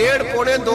1.5-2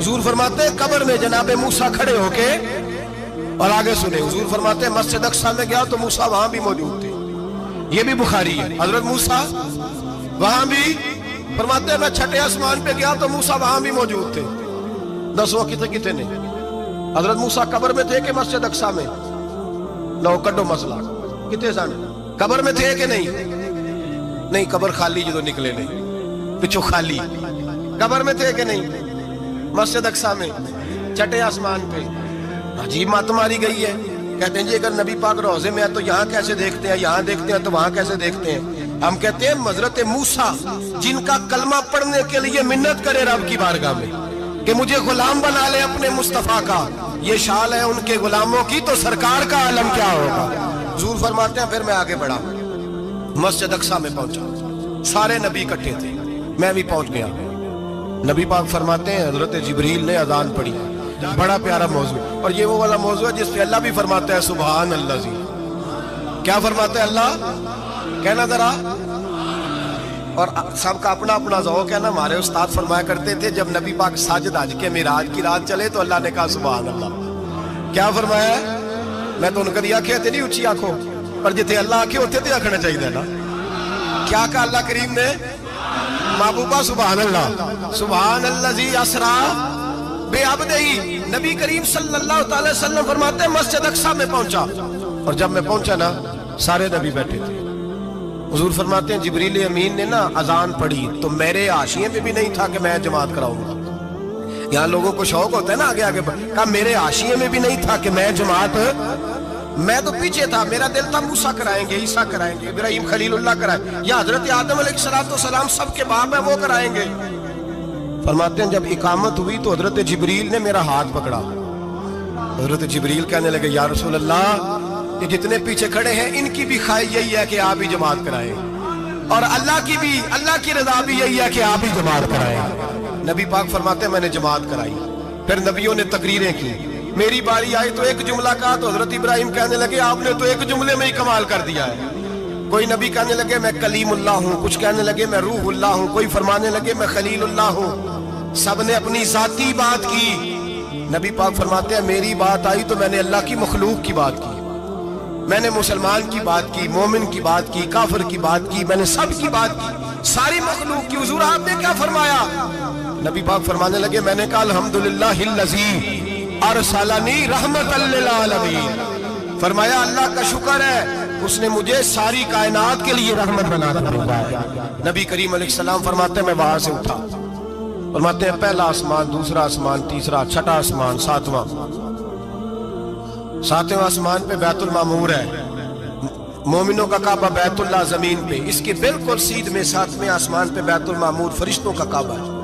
حضور فرماتے ہیں قبر میں جناب موسیٰ کھڑے ہو کے، اور آگے سنیں حضور فرماتے ہیں مسجد اقصی میں گیا تو موسیٰ وہاں بھی موجود تھے، یہ بھی بخاری ہے، حضرت موسیٰ وہاں بھی فرماتے ہیں میں چھٹے آسمان پہ گیا تو موسیٰ وہاں بھی موجود تھے۔ دسو کتے نے حضرت موسیٰ قبر میں تھے کہ مسجد اقصی میں؟ لو کڈو مسئلہ، کتے سن قبر میں تھے کہ نہیں؟ قبر خالی جدو نکلے نہیں، پچھو خالی، قبر میں تھے کہ نہیں؟ مسجد اقصی میں چھٹے آسمان پہ۔ عجیب بات ماری گئی ہے، کہتے ہیں جی اگر نبی پاک روضے میں ہے تو یہاں کیسے دیکھتے ہیں، یہاں دیکھتے ہیں تو وہاں کیسے دیکھتے ہیں؟ ہم کہتے ہیں حضرت موسیٰ جن کا کلمہ پڑھنے کے لیے منت کرے رب کی بارگاہ میں کہ مجھے غلام بنا لے اپنے مصطفیٰ کا، یہ شال ہے ان کے غلاموں کی، تو سرکار کا عالم کیا ہوگا؟ حضور فرماتے ہیں پھر میں آگے بڑھا، مسجد اقصی میں پہنچا، سارے نبی اکٹھے تھے، میں بھی پہنچ گیا۔ نبی پاک فرماتے ہیں حضرت جبریل نے اذان پڑھی، بڑا پیارا موضوع، اور یہ وہ والا موضوع ہے جس پہ اللہ بھی فرماتا ہے سبحان اللہ جی۔ کیا فرماتا ہے اللہ؟ کہنا ذرا، اور سب کا اپنا اپنا ذوق ہے نا۔ ہمارے استاد فرمایا کرتے تھے جب نبی پاک ساجد حج کے معراج کی رات چلے تو اللہ نے کہا سبحان اللہ۔ کیا فرمایا ہے؟ میں تو ان کا آنکھیں تے نہیں اچھی آنکھوں پر جتنے اللہ آنکھیں ہوتے تھے آنکھنا چاہیے نا۔ کیا کہا اللہ کریم نے؟ محبوبہ سبحان اللہ، سبحان الذی اسرا بعبدہ۔ نبی کریم صلی اللہ تعالی وسلم فرماتے ہیں مسجد اقصی میں پہنچا، اور جب میں پہنچا نا سارے نبی بیٹھے تھے۔ حضور فرماتے ہیں جبریل امین نے نا اذان پڑھی تو میرے حاشیے میں بھی نہیں تھا کہ میں جماعت کراؤں گا۔ یہاں لوگوں کو شوق ہوتا ہے نا آگے آگے کہا میرے حاشیے میں بھی نہیں تھا کہ میں جماعت، میں تو پیچھے تھا، میرا دل تھا موسیٰ کرائیں گے، عیسیٰ کرائیں گے، ابراہیم خلیل اللہ کرائیں گے، یا حضرت آدم علیہ السلام سب کے باپ ہیں وہ کرائیں گے۔ فرماتے ہیں جب اقامت ہوئی تو حضرت جبریل نے میرا ہاتھ پکڑا۔ حضرت جبریل کہنے لگے یا رسول اللہ یہ جتنے پیچھے کھڑے ہیں ان کی بھی خواہش یہی ہے کہ آپ ہی جماعت کرائیں، اور اللہ کی رضا بھی یہی ہے کہ آپ ہی جماعت کرائیں۔ نبی پاک فرماتے ہیں میں نے جماعت کرائی، پھر نبیوں نے تقریریں کی، میری باری آئی تو ایک جملہ کہا تو حضرت ابراہیم کہنے لگے آپ نے تو ایک جملے میں ہی کمال کر دیا ہے۔ کوئی نبی کہنے لگے میں کلیم اللہ ہوں، کچھ کہنے لگے میں روح اللہ ہوں، کوئی فرمانے لگے میں خلیل اللہ ہوں، سب نے اپنی ذاتی بات کی۔ نبی پاک فرماتے ہیں میری بات آئی تو میں نے اللہ کی مخلوق کی بات کی، میں نے مسلمان کی بات کی، مومن کی بات کی، کافر کی بات کی، میں نے سب کی بات کی، ساری مخلوق کی۔ حضور آپ نے کیا فرمایا؟ نبی پاک فرمانے لگے میں نے کہا الحمدللہ الذی ارسلنی رحمۃ للعالمین، فرمایا اللہ کا شکر ہے اس نے مجھے ساری کائنات کے لیے رحمت بنا کر بھیجا ہے۔ نبی کریم علیہ السلام فرماتے ہیں میں وہاں سے اٹھا، فرماتے ہیں پہلا آسمان، دوسرا آسمان، تیسرا، چھٹا آسمان، ساتواں آسمان پہ بیت المعمور ہے، مومنوں کا کعبہ بیت اللہ زمین پہ، اس کے بالکل سیدھ میں ساتویں آسمان پہ بیت المعمور فرشتوں کا کعبہ ہے۔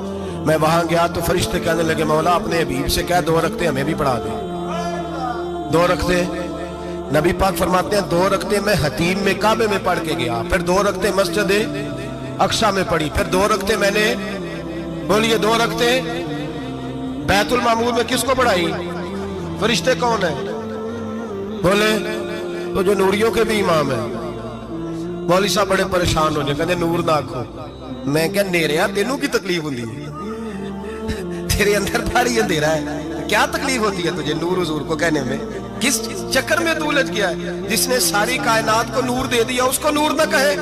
میں وہاں گیا تو فرشتے کہنے لگے مولا اپنے حبیب سے کہہ 2 رکعتیں ہمیں بھی پڑھا دے۔ 2 رکعتیں نبی پاک فرماتے ہیں 2 رکعتیں میں حتیم میں کعبے میں پڑھ کے گیا، پھر 2 رکعتیں مسجد اقصی میں پڑھی، پھر 2 رکعتیں میں نے بولیے 2 رکعتیں بیت المعمور میں کس کو پڑھائی؟ فرشتے کون ہیں؟ بولے تو جو نوریوں کے بھی امام ہیں۔ مولوی صاحب بڑے پریشان ہو جائے، کہتے نور نہ آکھو۔ میں کہ نیریا تینوں کی تکلیف ہوتی ہے، تیرے اندر بھاری اندھیرا ہے، کیا تکلیف ہوتی ہے تجھے نور حضور کو کہنے میں؟ کس چکر میں تو الجھ گیا ہے؟ جس نے ساری کائنات کو نور دے دیا اس کو نور نہ کہے،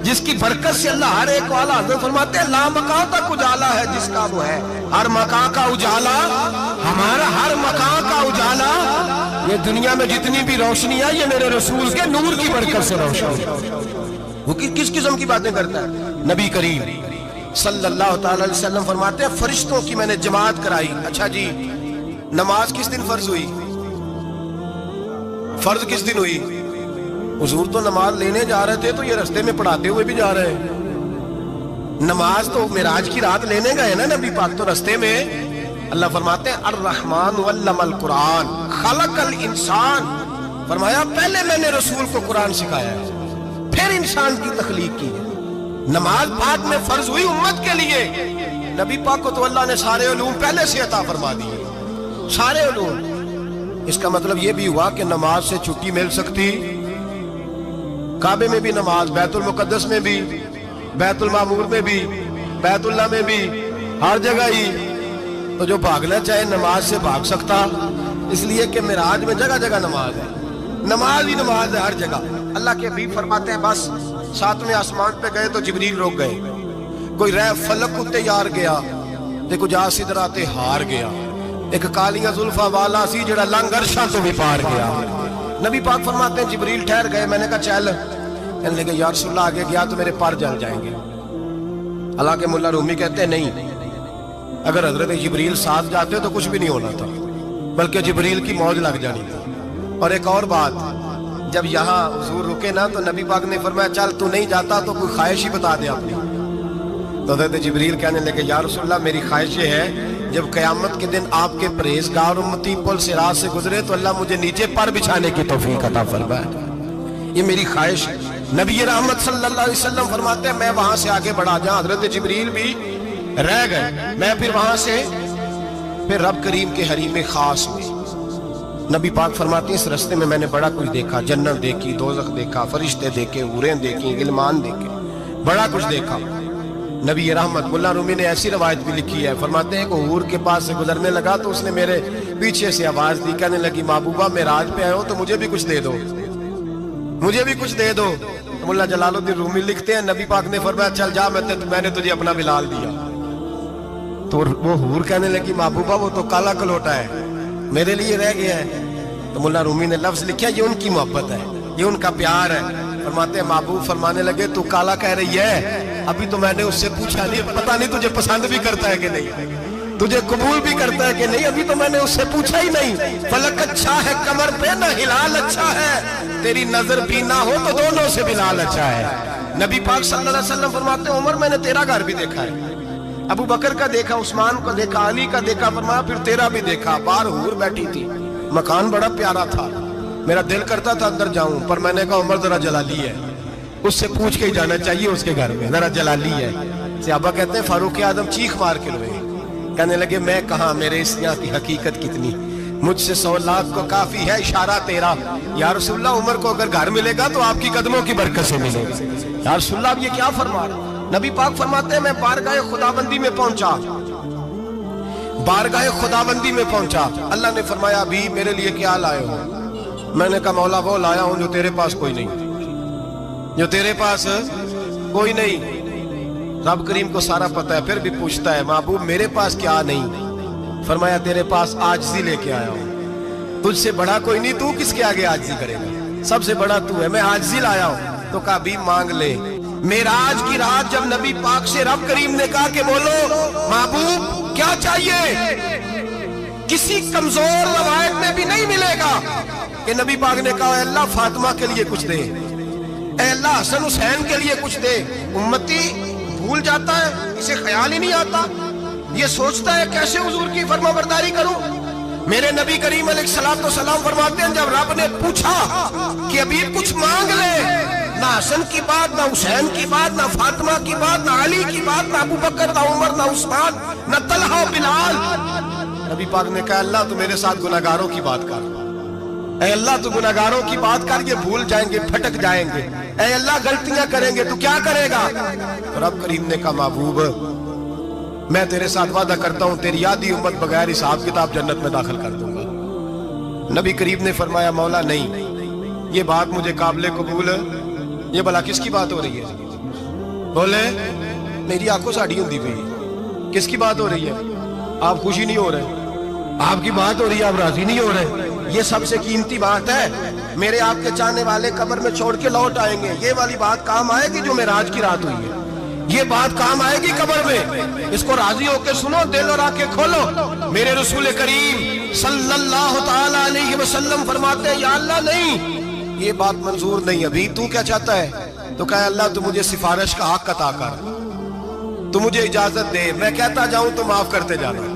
جس کی برکت سے اللہ ہر ایک والا حضرت فرماتے ہیں لا مکان تک اجالا ہے جس کا وہ ہے، ہر مکان کا اجالا ہمارا، ہر مکان کا اجالا، یہ دنیا میں جتنی بھی روشنی ہے یہ میرے رسول کے نور کی برکت سے روشن ہے۔ وہ کس قسم کی باتیں کرتا ہے؟ نبی کریم صلی اللہ تعالی علیہ وسلم فرماتے ہیں فرشتوں کی میں نے جماعت کرائی۔ اچھا جی نماز کس دن فرض ہوئی؟ فرض کس دن ہوئی؟ حضور تو نماز لینے جا رہے تھے تو یہ رستے میں پڑھاتے ہوئے بھی جا رہے ہیں۔ نماز تو معراج کی رات لینے گئے نا نبی پاک، تو رستے میں اللہ فرماتے ہیں الرحمن علم القرآن خلق الانسان، فرمایا پہلے میں نے رسول کو قرآن سکھایا ہے پھر انسان کی تخلیق کی ہے۔ نماز بعد میں فرض ہوئی امت کے لیے، نبی پاک کو تو اللہ نے سارے علوم پہلے سے عطا فرما دیے، سارے علوم۔ اس کا مطلب یہ بھی ہوا کہ نماز سے چھٹی مل سکتی، کعبے میں بھی نماز، بیت المقدس میں بھی، بیت المعمور میں بھی، بیت اللہ میں بھی، ہر جگہ ہی تو جو بھاگنا چاہے نماز سے بھاگ سکتا، اس لیے کہ معراج میں جگہ جگہ نماز ہے، نماز ہی نماز ہے ہر جگہ۔ اللہ کے حبیب فرماتے ہیں بس 7ویں آسمان پہ گئے تو جبریل روک گئے، کوئی رہ فلک کو تیار گیا تے کچھ سدرا تے ہار گیا، ایک کالیاں زلفاں والا سی جڑا لنگ عرشاں تو بھی پار گیا۔ نبی پاک فرماتے ہیں جبریل ٹھہر گئے، میں نے کہا چل، کہنے لگے یا رسول اللہ آگے گیا تو میرے پر جل جائیں گے۔ حالانکہ مولا رومی کہتے ہیں نہیں، اگر حضرت جبریل ساتھ جاتے تو کچھ بھی نہیں ہونا تھا، بلکہ جبریل کی موج لگ جانی تھی۔ اور ایک اور بات، جب یہاں حضور رکے نا تو نبی پاک نے فرمایا چل تو نہیں جاتا تو کوئی خواہش ہی بتا دے اپنی۔ تو حضرت جبریل کہنے لگے یا رسول اللہ میری خواہش یہ ہے جب قیامت کے دن آپ کے پرہیزگار امتی پل صراط سے گزرے تو اللہ مجھے نیچے پر بچھانے کی توفیق عطا فرمائے، یہ میری خواہش ہے۔ نبی رحمت صلی اللہ علیہ وسلم فرماتے ہیں میں وہاں سے آگے بڑھا جہاں حضرت جبریل بھی رہ گئے، میں پھر وہاں سے پھر رب کریم کے حریم خاص میں۔ نبی پاک فرماتے ہیں اس رستے میں میں نے بڑا کچھ دیکھا، جنت دیکھی، دوزخ دیکھا، فرشتے دیکھے، حوریں دیکھی، غلمان دیکھے، بڑا کچھ دیکھا۔ نبی رحمت مولا رومی نے ایسی روایت بھی لکھی ہے، فرماتے ہیں کہ حور کے پاس سے گزرنے لگا تو اس نے میرے پیچھے سے آواز دی، کہنے لگی محبوبہ معراج پہ آئے ہو تو مجھے بھی کچھ دے دو، مجھے بھی کچھ دے دو۔ مولا جلال الدین رومی لکھتے ہیں نبی پاک نے فرمایا چل جا میں نے تجھے اپنا بلال دیا۔ تو وہ حور کہنے لگی محبوبہ وہ تو کالا کلوٹا ہے، میرے لیے رہ گیا ہے۔ تو مولا رومی نے لفظ لکھا یہ ان کی محبت ہے، یہ ان کا پیار ہے۔ فرماتے ہیں محبوب فرمانے لگے تو کالا کہہ رہی ہے، ابھی تو میں نے اس سے پوچھا نہیں، پتہ نہیں تجھے پسند بھی کرتا ہے کہ نہیں، تجھے قبول بھی کرتا ہے کہ نہیں، ابھی تو میں نے اس سے پوچھا ہی نہیں۔ فلک اچھا ہے کمر پہ نہ ہلال اچھا ہے، تیری نظر بھی نہ ہو تو دونوں سے بلال اچھا ہے۔ نبی پاک صلی اللہ علیہ وسلم فرماتے ہیں عمر میں نے تیرا گھر بھی دیکھا ہے، ابو بکر کا دیکھا، عثمان کا دیکھا، علی کا دیکھا، فرمایا پھر تیرا بھی دیکھا۔ باہر حور بیٹھی تھی، مکان بڑا پیارا تھا، میرا دل کرتا تھا اندر جاؤں، پر میں نے کہا عمر ذرا جلالی ہے، اس سے پوچھ کے ہی جانا چاہیے اس کے گھر میں، ذرا جلالی ہے۔ صحابہ کہتے ہیں فاروق اعظم چیخ مار کے روئے، کہنے لگے میں کہاں، میرے اس یہاں کی حقیقت کتنی، مجھ سے 100 لاکھ کو کافی ہے اشارہ تیرا۔ یا رسول اللہ عمر کو اگر گھر ملے گا تو آپ کی قدموں کی برکت سے ملے گا۔ یا رسول اللہ اب یہ کیا فرما رہا؟ نبی پاک فرماتے ہیں میں بارگاہ خداوندی میں پہنچا، بارگاہ خداوندی میں پہنچا، اللہ نے فرمایا ابھی میرے لیے کیا لائے ہو؟ میں نے کہا مولا وہ لایا ہوں جو تیرے پاس کوئی نہیں، جو تیرے پاس کوئی نہیں۔ رب کریم کو سارا پتہ ہے، پھر بھی پوچھتا ہے محبوب میرے پاس کیا نہیں؟ فرمایا تیرے پاس عاجزی لے کے آیا ہوں، تجھ سے بڑا کوئی نہیں، تو کس کے آگے عاجزی کرے گا، سب سے بڑا تو ہے، میں عاجزی لایا ہوں۔ تو کہا بھی مانگ لے۔ معراج کی رات جب نبی پاک سے رب کریم نے کہا کہ بولو محبوب کیا چاہیے، کسی کمزور روایت میں بھی نہیں ملے گا کہ نبی پاک نے کہا اے اللہ فاطمہ کے لیے کچھ دے، اے اللہ حسن حسین کے لیے کچھ دے۔ امتی بھول جاتا ہے، اسے خیال ہی نہیں آتا، یہ سوچتا ہے کیسے حضور کی فرما برداری کروں۔ میرے نبی کریم علیہ الصلوۃ والسلام فرماتے ہیں جب رب نے پوچھا کہ ابھی کچھ مانگ لے، نہ حسن کی بات، نہ حسین کی بات، نہ فاطمہ کی بات، نہ علی کی بات، نہ ابو بکر، نہ عمر، نہ عثمان، نہ طلحہ بلال، نبی پاک نے کہا اللہ تو میرے ساتھ گناہگاروں کی بات کر، اے اللہ تو گناہگاروں کی بات کر، یہ بھول جائیں گے، پھٹک جائیں گے، اے اللہ غلطیاں کریں گے تو کیا کرے گا؟ رب کریم نے کہا محبوب میں تیرے ساتھ وعدہ کرتا ہوں تیری آدھی امت بغیر حساب کتاب جنت میں داخل کر دوں گا۔ نبی کریم نے فرمایا مولا نہیں، یہ بات مجھے قابل قبول ہے، یہ بھلا کس کی بات ہو رہی ہے؟ بولے میری آنکھوں سے اڑی ہوندی پئی، کس کی بات ہو رہی ہے؟ آپ خوشی نہیں ہو رہے، آپ کی بات ہو رہی ہے، آپ راضی نہیں ہو رہے، یہ سب سے قیمتی بات ہے، میرے آپ کے چاہنے والے قبر میں چھوڑ کے لوٹ آئیں گے، یہ والی بات کام آئے گی جو معراج کی رات ہوئی ہے، یہ بات کام آئے گی قبر میں، اس کو راضی ہو کے سنو، دل اور آنکھیں کھولو۔ میرے رسول کریم صلی اللہ تعالی علیہ وسلم فرماتے ہیں یا اللہ نہیں، یہ بات منظور نہیں، ابھی تو کیا چاہتا ہے؟ تو کہا اللہ تو مجھے سفارش کا حق عطا کر، تو مجھے اجازت دے، میں کہتا جاؤں تو معاف کرتے جانا۔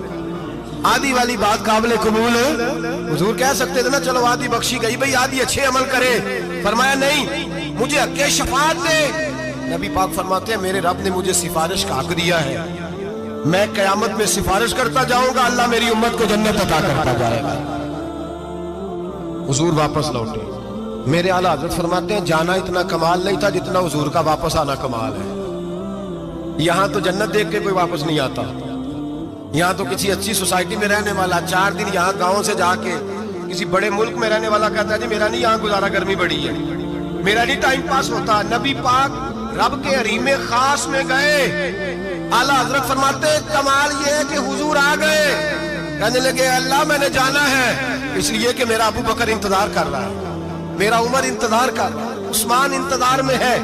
آدھی والی بات قابل قبول ہے، حضور کہہ سکتے تھے نا چلو آدھی بخشی گئی بھئی آدھی اچھے عمل کرے، فرمایا نہیں مجھے حق شفاعت دے۔ نبی پاک فرماتے ہیں میرے رب نے مجھے سفارش کا حق دیا ہے، میں قیامت میں سفارش کرتا جاؤں گا، اللہ میری امت کو جنت عطا کرتا جائے گا۔ حضور واپس لوٹے، میرے اعلیٰ حضرت فرماتے ہیں جانا اتنا کمال نہیں تھا جتنا حضور کا واپس آنا کمال ہے۔ یہاں تو جنت دیکھ کے کوئی واپس نہیں آتا، یہاں تو کسی اچھی سوسائٹی میں رہنے والا 4 دن یہاں گاؤں سے جا کے کسی بڑے ملک میں رہنے والا کہتا ہے جی میرا نہیں یہاں گزارا، گرمی بڑی ہے، میرا نہیں ٹائم پاس ہوتا۔ نبی پاک رب کے حریم خاص میں گئے، اعلیٰ حضرت فرماتے ہیں کمال یہ ہے کہ حضور آ گئے، کہنے لگے اللہ میں نے جانا ہے، اس لیے کہ میرا ابو بکر انتظار کر رہا ہے، میرا عمر انتظار کر رہا ہے، عثمان انتظار میں ہے،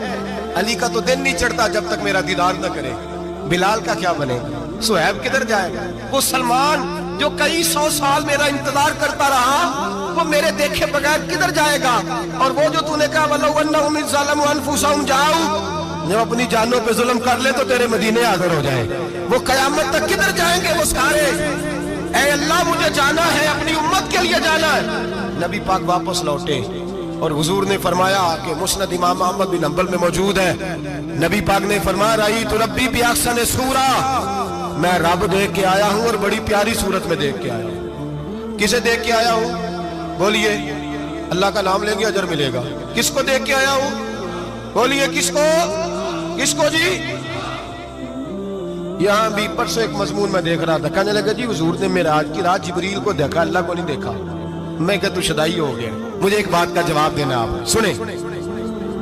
علی کا تو دن نہیں چڑھتا جب تک میرا دیدار نہ کرے، بلال کا کیا بنے گا، صہیب کدھر جائے گا، وہ سلمان جو کئی 100 سال میرا انتظار کرتا رہا وہ میرے دیکھے بغیر کدھر جائے گا، اور وہ جو تو نے کہا وَلَوْ أَنَّهُمْ إِذْ ظَلَمُوا أَنفُسَهُمْ جَاءُوا، جب اپنی جانوں پہ ظلم کر لے تو تیرے مدینے حاضر ہو جائے، وہ قیامت تک کدھر جائیں گے وہ سارے، اے اللہ مجھے جانا ہے، اپنی امت کے لیے جانا ہے۔ نبی پاک واپس لوٹے اور حضور نے فرمایا کہ مسند امام احمد بن حنبل میں موجود ہے، نبی پاک نے فرمایا رأیت ربی بأحسن صورہ، میں رب دیکھ کے آیا ہوں اور بڑی پیاری صورت میں دیکھ کے آیا ہوں۔ کسے دیکھ کے آیا ہوں؟ بولیے، اللہ کا نام لیں گے اجر ملے گا۔ کس کو دیکھ کے آیا ہوں؟ بولیے کس کو؟ کس کو جی؟ یہاں بھی پرسوں ایک مضمون میں دیکھ رہا تھا، کہنے لگا جی حضور نے معراج کی رات جبریل کو دیکھا، اللہ کو نہیں دیکھا۔ میں کہا تو شدائی ہو گیا، مجھے ایک بات کا جواب دینا آپ سنیں،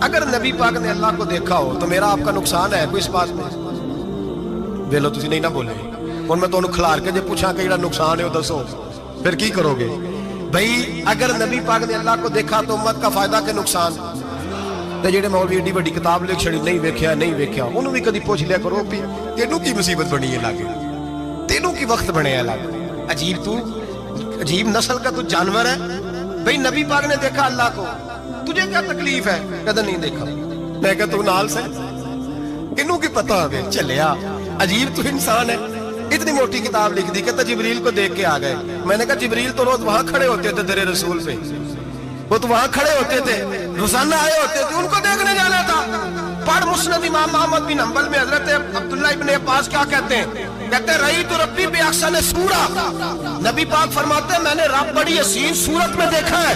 اگر نبی پاک نے اللہ کو دیکھا ہو تو میرا آپ کا نقصان ہے کوئی اس بات میں؟ ویلو تسی نہیں نہ بولے اور میں تمہیں کھلار کے جب پوچھا کہ یہ نقصان ہے وہ دسو، پھر کی کرو گے؟ بھئی اگر نبی پاک نے اللہ کو دیکھا تو امت کا فائدہ کہ نقصان؟ تے جڑے مولوی ایڈی بڑی کتاب لکھ چھڑی نہیں ویکھیا نہیں ویکھیا انہوں بھی کدی پوچھ لیا کرو بھی تینوں کی مصیبت بنی ہے لاگے، تینوں کی وقت بنے ہے لاگے، عجیب تو عجیب نسل کا تو جانور ہے۔ بھئی نبی پاک نے دیکھا اللہ کو، تجھے کیا تکلیف ہے؟ کہتا نہیں دیکھا۔ میں کہتا تو نال سے کنوں کی پتہ ہوگے چلیا، عجیب تو انسان ہے، اتنی موٹی کتاب لکھ دی، کہتا جبریل کو دیکھ کے آ گئے۔ میں نے کہا جبریل تو روز وہاں کھڑے ہوتے تھے تیرے رسول پہ، وہ تو وہاں کھڑے ہوتے تھے، روزانہ آئے ہوتے تھے، ان کو دیکھنے جانا تھا۔ پڑھ مسند امام احمد بن حنبل میں حضرت عبداللہ ابن عباس کیا کہتے ہیں؟ کہتے ہیں رأیت ربی بأحسن صورہ، نبی پاک فرماتے ہیں میں نے رب بڑی حسین صورت میں دیکھا ہے۔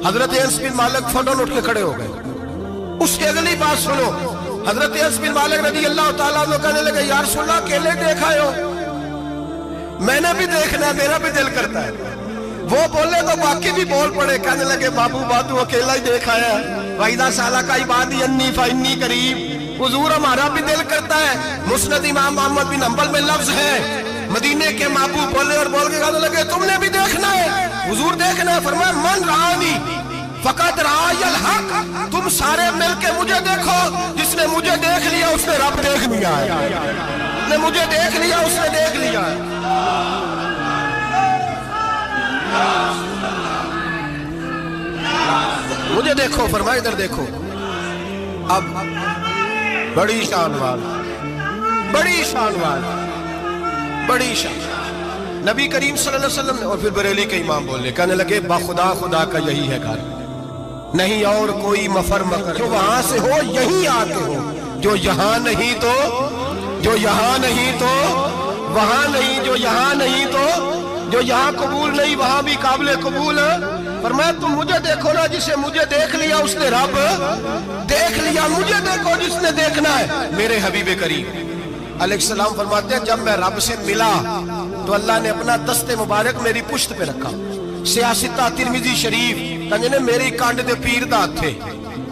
حضرت انس بن مالک فوراً اٹھ کے کھڑے ہو گئے۔ اس کے اگلی بات سنو، حضرت انس بن مالک رضی اللہ تعالیٰ عنہ کہنے لگے یا رسول اللہ اکیلے دیکھا ہو؟ میں نے بھی دیکھنا، میرا بھی دل کرتا ہے۔ وہ بولے تو باقی بھی بول پڑے، کہنے لگے بابو باتو اکیلا ہی دیکھا ہے، وَإِذَا سَأَلَكَ عِبَادِي عَنِّي فَإِنِّي قَرِيبٌ، حضور ہمارا بھی دل کرتا ہے۔ مسند امام احمد بن حنبل میں لفظ ہے، مدینے کے محبوب بولے اور بول کے کہنے لگے تم نے بھی دیکھنا ہے؟ حضور دیکھنا ہے، فرمایا من رآنی فقط رآی الحق، تم سارے مل کے مجھے دیکھو، جس نے مجھے دیکھ لیا اس نے رب دیکھ لیا ہے، جس نے مجھے دیکھ لیا اس نے دیکھ لیا ہے۔ مجھے دیکھو، فرمایا ادھر دیکھو۔ اب بڑی شان والا، بڑی شان والا، بڑی شان نبی کریم صلی اللہ علیہ وسلم نے، اور پھر بریلی کے امام بولنے کہنے لگے با خدا خدا کا یہی ہے گھر، نہیں اور کوئی مفر مکر، جو وہاں سے ہو یہی آتے ہو، جو یہاں نہیں تو، جو یہاں نہیں تو وہاں نہیں، جو یہاں نہیں تو جو یہاں قبول نہیں وہاں بھی قابل قبول ہے۔ فرمایا تم مجھے دیکھو نا، جسے مجھے دیکھ لیا اس نے رب دیکھ لیا، مجھے دیکھو جس نے دیکھنا ہے میرے حبیب کریم علیہ السلام۔ فرماتے ہیں جب میں رب سے ملا تو اللہ نے اپنا دست مبارک میری پشت پہ رکھا، سیاستہ ترمذی شریف کہنے میری کانڈ دے پیر دا ہاتھ تھے،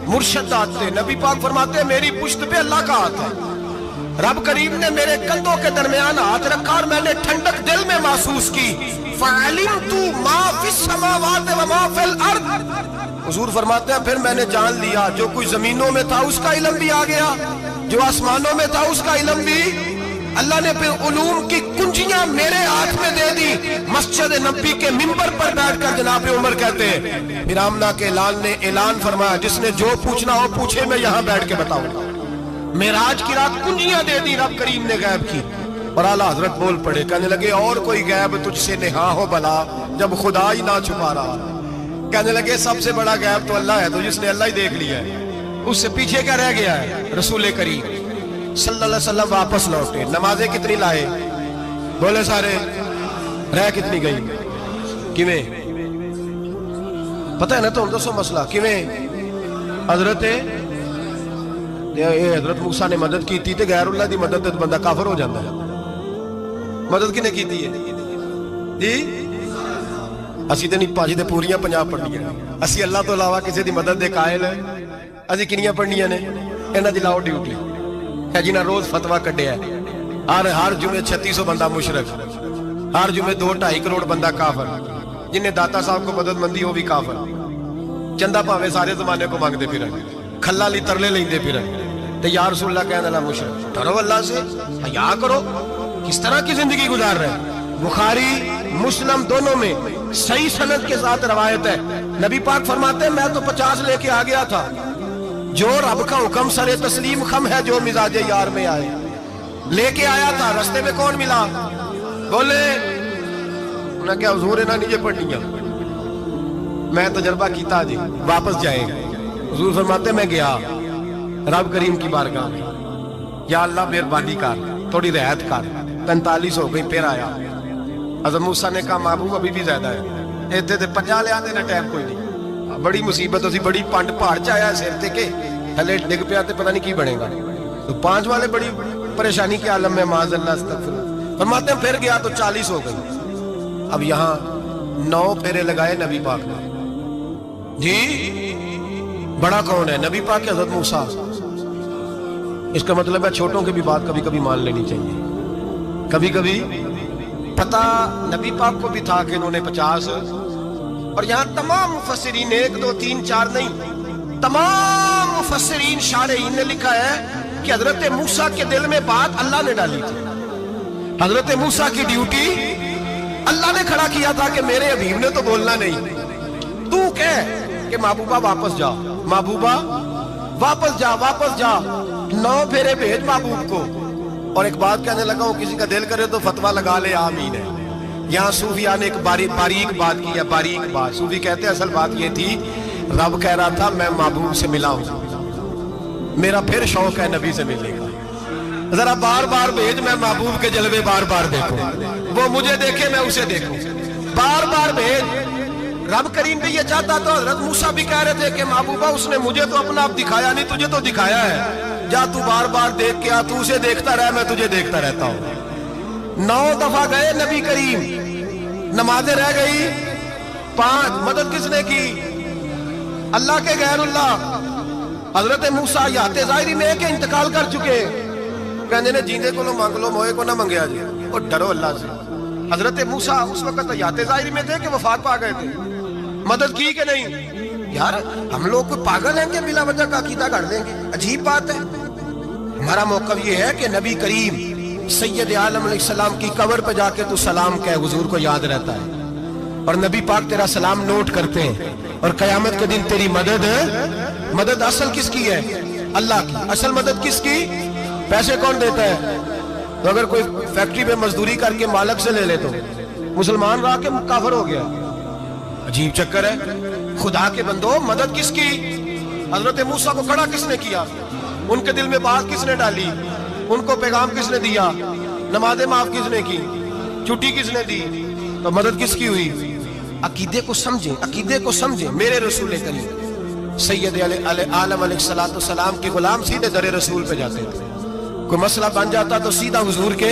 مرشد دا ہاتھ تھے۔ نبی پاک فرماتے ہیں میری پشت پہ اللہ کا ہاتھ ہے، رب کریم نے میرے کندھوں کے درمیان ہاتھ رکھا اور میں نے ٹھنڈک دل میں محسوس کی۔ فَعَلِمْتُ مَا فِي السَّمَاوَاتِ وَمَا فِي الْأَرْضِ، حضور فرماتے ہیں پھر میں نے جان لیا جو کچھ زمینوں میں تھا اس کا علم بھی آ گیا، جو آسمانوں میں تھا اس کا علم بھی۔ اللہ نے پھر علوم کی کنجیاں میرے ہاتھ میں دے دی۔ مسجد نبی کے منبر پر بیٹھ کر جناب عمر کہتے ہیں پھر آمنہ کے لال نے اعلان فرمایا جس نے جو پوچھنا ہو پوچھے، میں یہاں بیٹھ کے بتاؤں گا۔ معراج کی رات کنجیاں دے دی رب کریم نے غیب کی، اور اعلیٰ حضرت بول پڑے کہنے لگے اور کوئی غیب تجھ سے نہا ہو بلا جب خدا ہی نہ چھپا رہا۔ کہنے لگے سب سے بڑا غیب تو اللہ ہے، تو جس نے اللہ ہی دیکھ لیا ہے اس سے پیچھے کیا رہ گیا ہے؟ رسول کریم صلی اللہ علیہ وسلم واپس لوٹے، نمازیں کتنی لائے؟ بولے سارے، رہ کتنی گئی؟ کیویں پتہ ہے نا؟ تو دسو مسئلہ کیویں؟ حضرت موسیٰ نے مدد کی تھی تے غیر اللہ دی مدد تے بندہ کافر ہو جاتا ہے۔ مدد کنے کی ہے جی؟ اسی تے نہیں پاجی تے پوریاں 50 پڑھنیاں، اسی اللہ تو علاوہ کسی دی مدد دے قائل ہے؟ اسی کنیاں پڑھنیاں نے؟ انہاں دی لاؤ ڈیوٹی ہے جنہاں روز فتویٰ کڈیا ہے، ہر جمعے 3600 بندہ مشرک، ہر جمعے 2-2.5 کروڑ بندہ کافر، جنہیں داتا صاحب کو مدد مندی ہو بھی کافر، چندہ پاوے سارے زمانے کو مانگتے پھر کھلا لی ترلے لیندے پھر تے یا رسول اللہ کہنے اللہ مشرک۔ ڈرو اللہ سے، حیا کرو، کس طرح کی زندگی گزار رہے ہیں؟ بخاری مسلم دونوں میں صحیح سند کے ساتھ روایت ہے، نبی پاک فرماتے ہیں میں تو 50 لے کے آ گیا تھا، جو رب کا حکم سر تسلیم خم ہے جو مزاج یار میں آئے، لے کے آیا تھا، رستے میں کون ملا؟ بولے انہاں کیا حضور انہاں نیچے پڑھنیاں، میں تجربہ کیتا جی واپس جائے گا۔ حضور فرماتے میں گیا رب کریم کی بارگاہ میں، یا اللہ مہربانی کر تھوڑی رعایت کر، 45 ہو گئی، پھر آیا حضرت موسیٰ نے کہا محبوب ابھی بھی زیادہ ہے، ایتھے تے 50 لے آنے نا ٹائم کوئی نہیں، بڑی مصیبت اسی بڑی پانڈ پہاڑ چایا ہے سیر تے کے تھلے ڈگ پیا تے پتہ نہیں کی بنے گا، تو 5 والے بڑی پریشانی کے عالم میں معاذ اللہ استغفر۔ فرماتے ہیں پھر گیا تو 40 ہو گئی، اب یہاں 9 پھیرے لگائے نبی پاک نے جی۔ بڑا کون ہے؟ نبی پاک حضرت موسیٰ۔ اس کا مطلب ہے چھوٹوں کی بھی بات کبھی کبھی مان لینی چاہیے، کبھی کبھی پتہ نبی پاک کو بھی تھا کہ انہوں نے 50، اور یہاں تمام مفسرین 1 2 3 4 نہیں، تمام مفسرین شارحین نے لکھا ہے کہ حضرت موسیٰ کے دل میں بات اللہ نے ڈالی تھی، حضرت موسیٰ کی ڈیوٹی اللہ نے کھڑا کیا تھا کہ میرے حبیب نے تو بولنا نہیں، تو کہہ کہ محبوبہ واپس جا، محبوبہ واپس جا، واپس جا، 9 پھیرے بھیج محبوب کو۔ اور ایک بات کہنے لگا ہوں، کسی کا دل کرے تو فتویٰ لگا لے، آمین ہے۔ یہاں صوفیاء نے ایک باریک بات کی ہے، باریک بات۔ صوفی کہتے ہیں اصل بات یہ تھی رب کہہ رہا تھا میں محبوب سے ملا ہوں، میرا پھر شوق ہے نبی سے ملنے کا، ذرا بار بار بھیج، میں محبوب کے جلوے بار بار دیکھوں، وہ مجھے دیکھے میں اسے دیکھوں، بار بار بھیج۔ رب کریم بھی یہ چاہتا تو حضرت موسیٰ بھی کہہ رہے تھے کہ محبوبہ اس نے مجھے تو اپنا آپ دکھایا نہیں، تجھے تو دکھایا ہے، جا تو بار بار دیکھ کے آ، تو اسے دیکھتا رہ، میں تجھے دیکھتا رہتا ہوں۔ 9 دفعہ گئے نبی کریم، نمازیں رہ گئی 5، مدد کس نے کی؟ اللہ کے غیر اللہ۔ حضرت موسیٰ یات ظاہری میں کہ انتقال کر چکے، کہنے نے جیندے کو مانگ لو، موئے کو نہ منگیا جی، اور ڈرو اللہ سے۔ حضرت موسیٰ اس وقت یات ظاہری میں تھے کہ وفات پا گئے تھے، مدد کی کہ نہیں؟ یار ہم لوگ کوئی پاگل ہیں کہ بلا وجہ کا عقیدہ گھڑ دیں گے؟ عجیب بات ہے۔ ہمارا موقف یہ ہے کہ نبی کریم سید عالم علیہ السلام کی قبر پہ جا کے تو سلام کہے، حضور کو یاد رہتا ہے، اور نبی پاک تیرا سلام نوٹ کرتے ہیں، اور قیامت کے دن تیری مدد اصل کس کی ہے؟ اللہ کی۔ اصل مدد کس کی؟ پیسے کون دیتا ہے؟ تو اگر کوئی فیکٹری پہ مزدوری کر کے مالک سے لے لے تو مسلمان رہا کے کافر ہو گیا، عجیب چکر ہے۔ خدا کے بندو مدد کس کی؟ حضرت موسیٰ کو کھڑا کس نے کیا؟ ان کے دل میں بات کس نے ڈالی؟ ان کو پیغام کس نے دیا؟ نمازیں معاف کس نے کی؟ چھٹی کس نے دی؟ تو مدد کس کی ہوئی؟ عقیدے کو سمجھیں، عقیدے کو سمجھیں۔ میرے رسول کریم سید عالم علیہ السلام کے غلام سیدھے در رسول پہ جاتے تھے، کوئی مسئلہ بن جاتا تو سیدھا حضور کے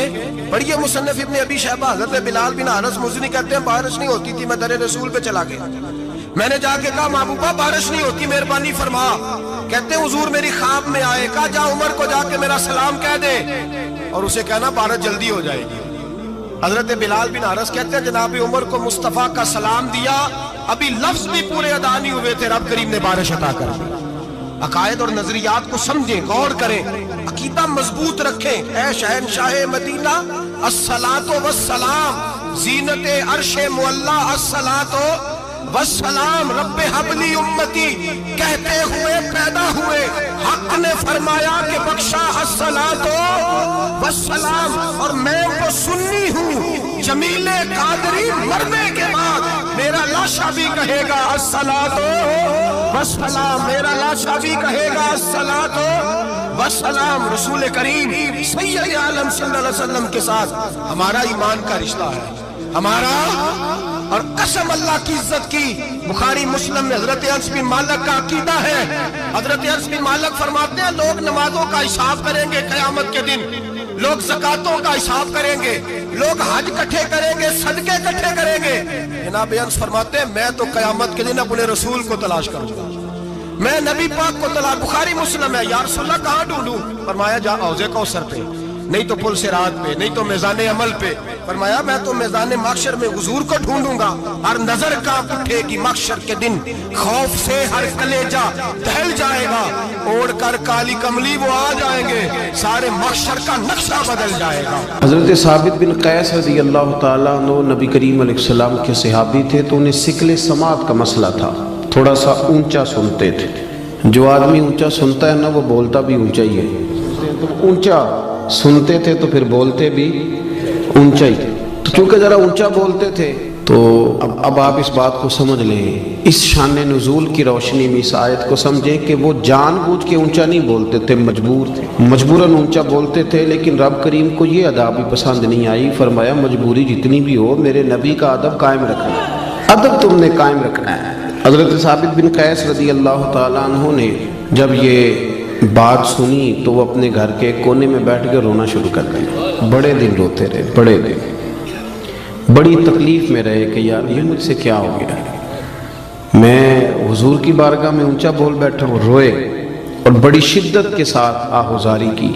پڑھیے مصنف ابن ابی شیبہ، حضرت بلال بن حارث مزنی کہتے ہیں بارش نہیں ہوتی تھی، میں در رسول پہ چلا گیا، میں نے جا کے کہا محبوبہ بارش نہیں ہوتی، مہربانی فرما۔ کہتے ہیں حضور میری خواب میں آئے، کہا جا عمر کو جا کے میرا سلام کہہ دے، اور اسے کہنا بارش جلدی ہو جائے گی۔ حضرت بلال بن حارث کہتے ہیں جناب عمر کو مصطفیٰ کا سلام دیا، ابھی لفظ بھی پورے ادا نہیں ہوئے تھے، رب کریم نے بارش عطا کر دی۔ عقائد اور نظریات کو سمجھیں، غور کریں، عقیدہ مضبوط رکھیں۔ اے شہنشاہ مدینہ الصلاۃ والسلام، زینت عرش معلی الصلاۃ والسلام، رب حبلی امتی کہتے ہوئے پیدا ہوئے، حق نے فرمایا کہ بخشا الصلاۃ والسلام، اور میں تو سنی ہوں، جمیل قادری مرنے کے بعد میرا لاشا بھی کہے گا الصلاۃ والسلام، میرا لاشا بھی کہے گا الصلاۃ والسلام۔ رسول کریم سید عالم صلی اللہ علیہ وسلم کے ساتھ ہمارا ایمان کا رشتہ ہے، ہمارا، اور قسم اللہ کی عزت کی، بخاری مسلم میں حضرت انس بن مالک کا عقیدہ ہے، حضرت انس بن مالک فرماتے ہیں لوگ نمازوں کا حساب کریں گے قیامت کے دن، لوگ زکاتوں کا حساب کریں گے، لوگ حج کٹھے کریں گے، صدقے کٹھے کریں گے۔ جناب انس فرماتے ہیں میں تو قیامت کے دن اپنے رسول کو تلاش کروں گا، میں نبی پاک کو تلاش، بخاری مسلم ہے، یا رسول اللہ کہاں ڈھونڈوں؟ فرمایا جا حوض کوثر پہ، نہیں تو پل صراط پہ، نہیں تو میزان عمل پہ۔ فرمایا میں تو میزان محشر میں حضور کو ڈھونڈوں گا، ہر نظر کانپ اٹھے گی محشر کے دن، خوف سے ہر کلیجہ دہل جائے گا، اوڑھ کر کالی کملی وہ آ جائیں گے، سارے محشر کا نقشہ بدل جائے گا۔ حضرت ثابت بن قیس رضی اللہ تعالیٰ عنہ نبی کریم علیہ السلام کے صحابی تھے، تو انہیں ثقل سماعت کا مسئلہ تھا، تھوڑا سا اونچا سنتے تھے۔ جو آدمی اونچا سنتا ہے نا وہ بولتا بھی اونچا ہی ہے، اونچا سنتے تھے تو پھر بولتے بھی اونچا ہی تھے۔ تو چونکہ ذرا اونچا بولتے تھے تو اب آپ اس بات کو سمجھ لیں، اس شان نزول کی روشنی میں اس آیت کو سمجھیں کہ وہ جان بوجھ کے اونچا نہیں بولتے تھے، مجبور تھے، مجبوراً اونچا بولتے تھے، لیکن رب کریم کو یہ ادا بھی پسند نہیں آئی۔ فرمایا مجبوری جتنی بھی ہو میرے نبی کا ادب قائم رکھنا ہے، ادب تم نے قائم رکھنا ہے۔ حضرت ثابت بن قیس رضی اللہ تعالیٰ عنہ نے جب یہ بات سنی تو وہ اپنے گھر کے کونے میں بیٹھ کے رونا شروع کر دیا، بڑے دن روتے رہے، بڑے دن، بڑی تکلیف میں رہے کہ یار یہ مجھ سے کیا ہو گیا، میں حضور کی بارگاہ میں اونچا بول بیٹھا ہوں۔ روئے اور بڑی شدت کے ساتھ آہوزاری کی۔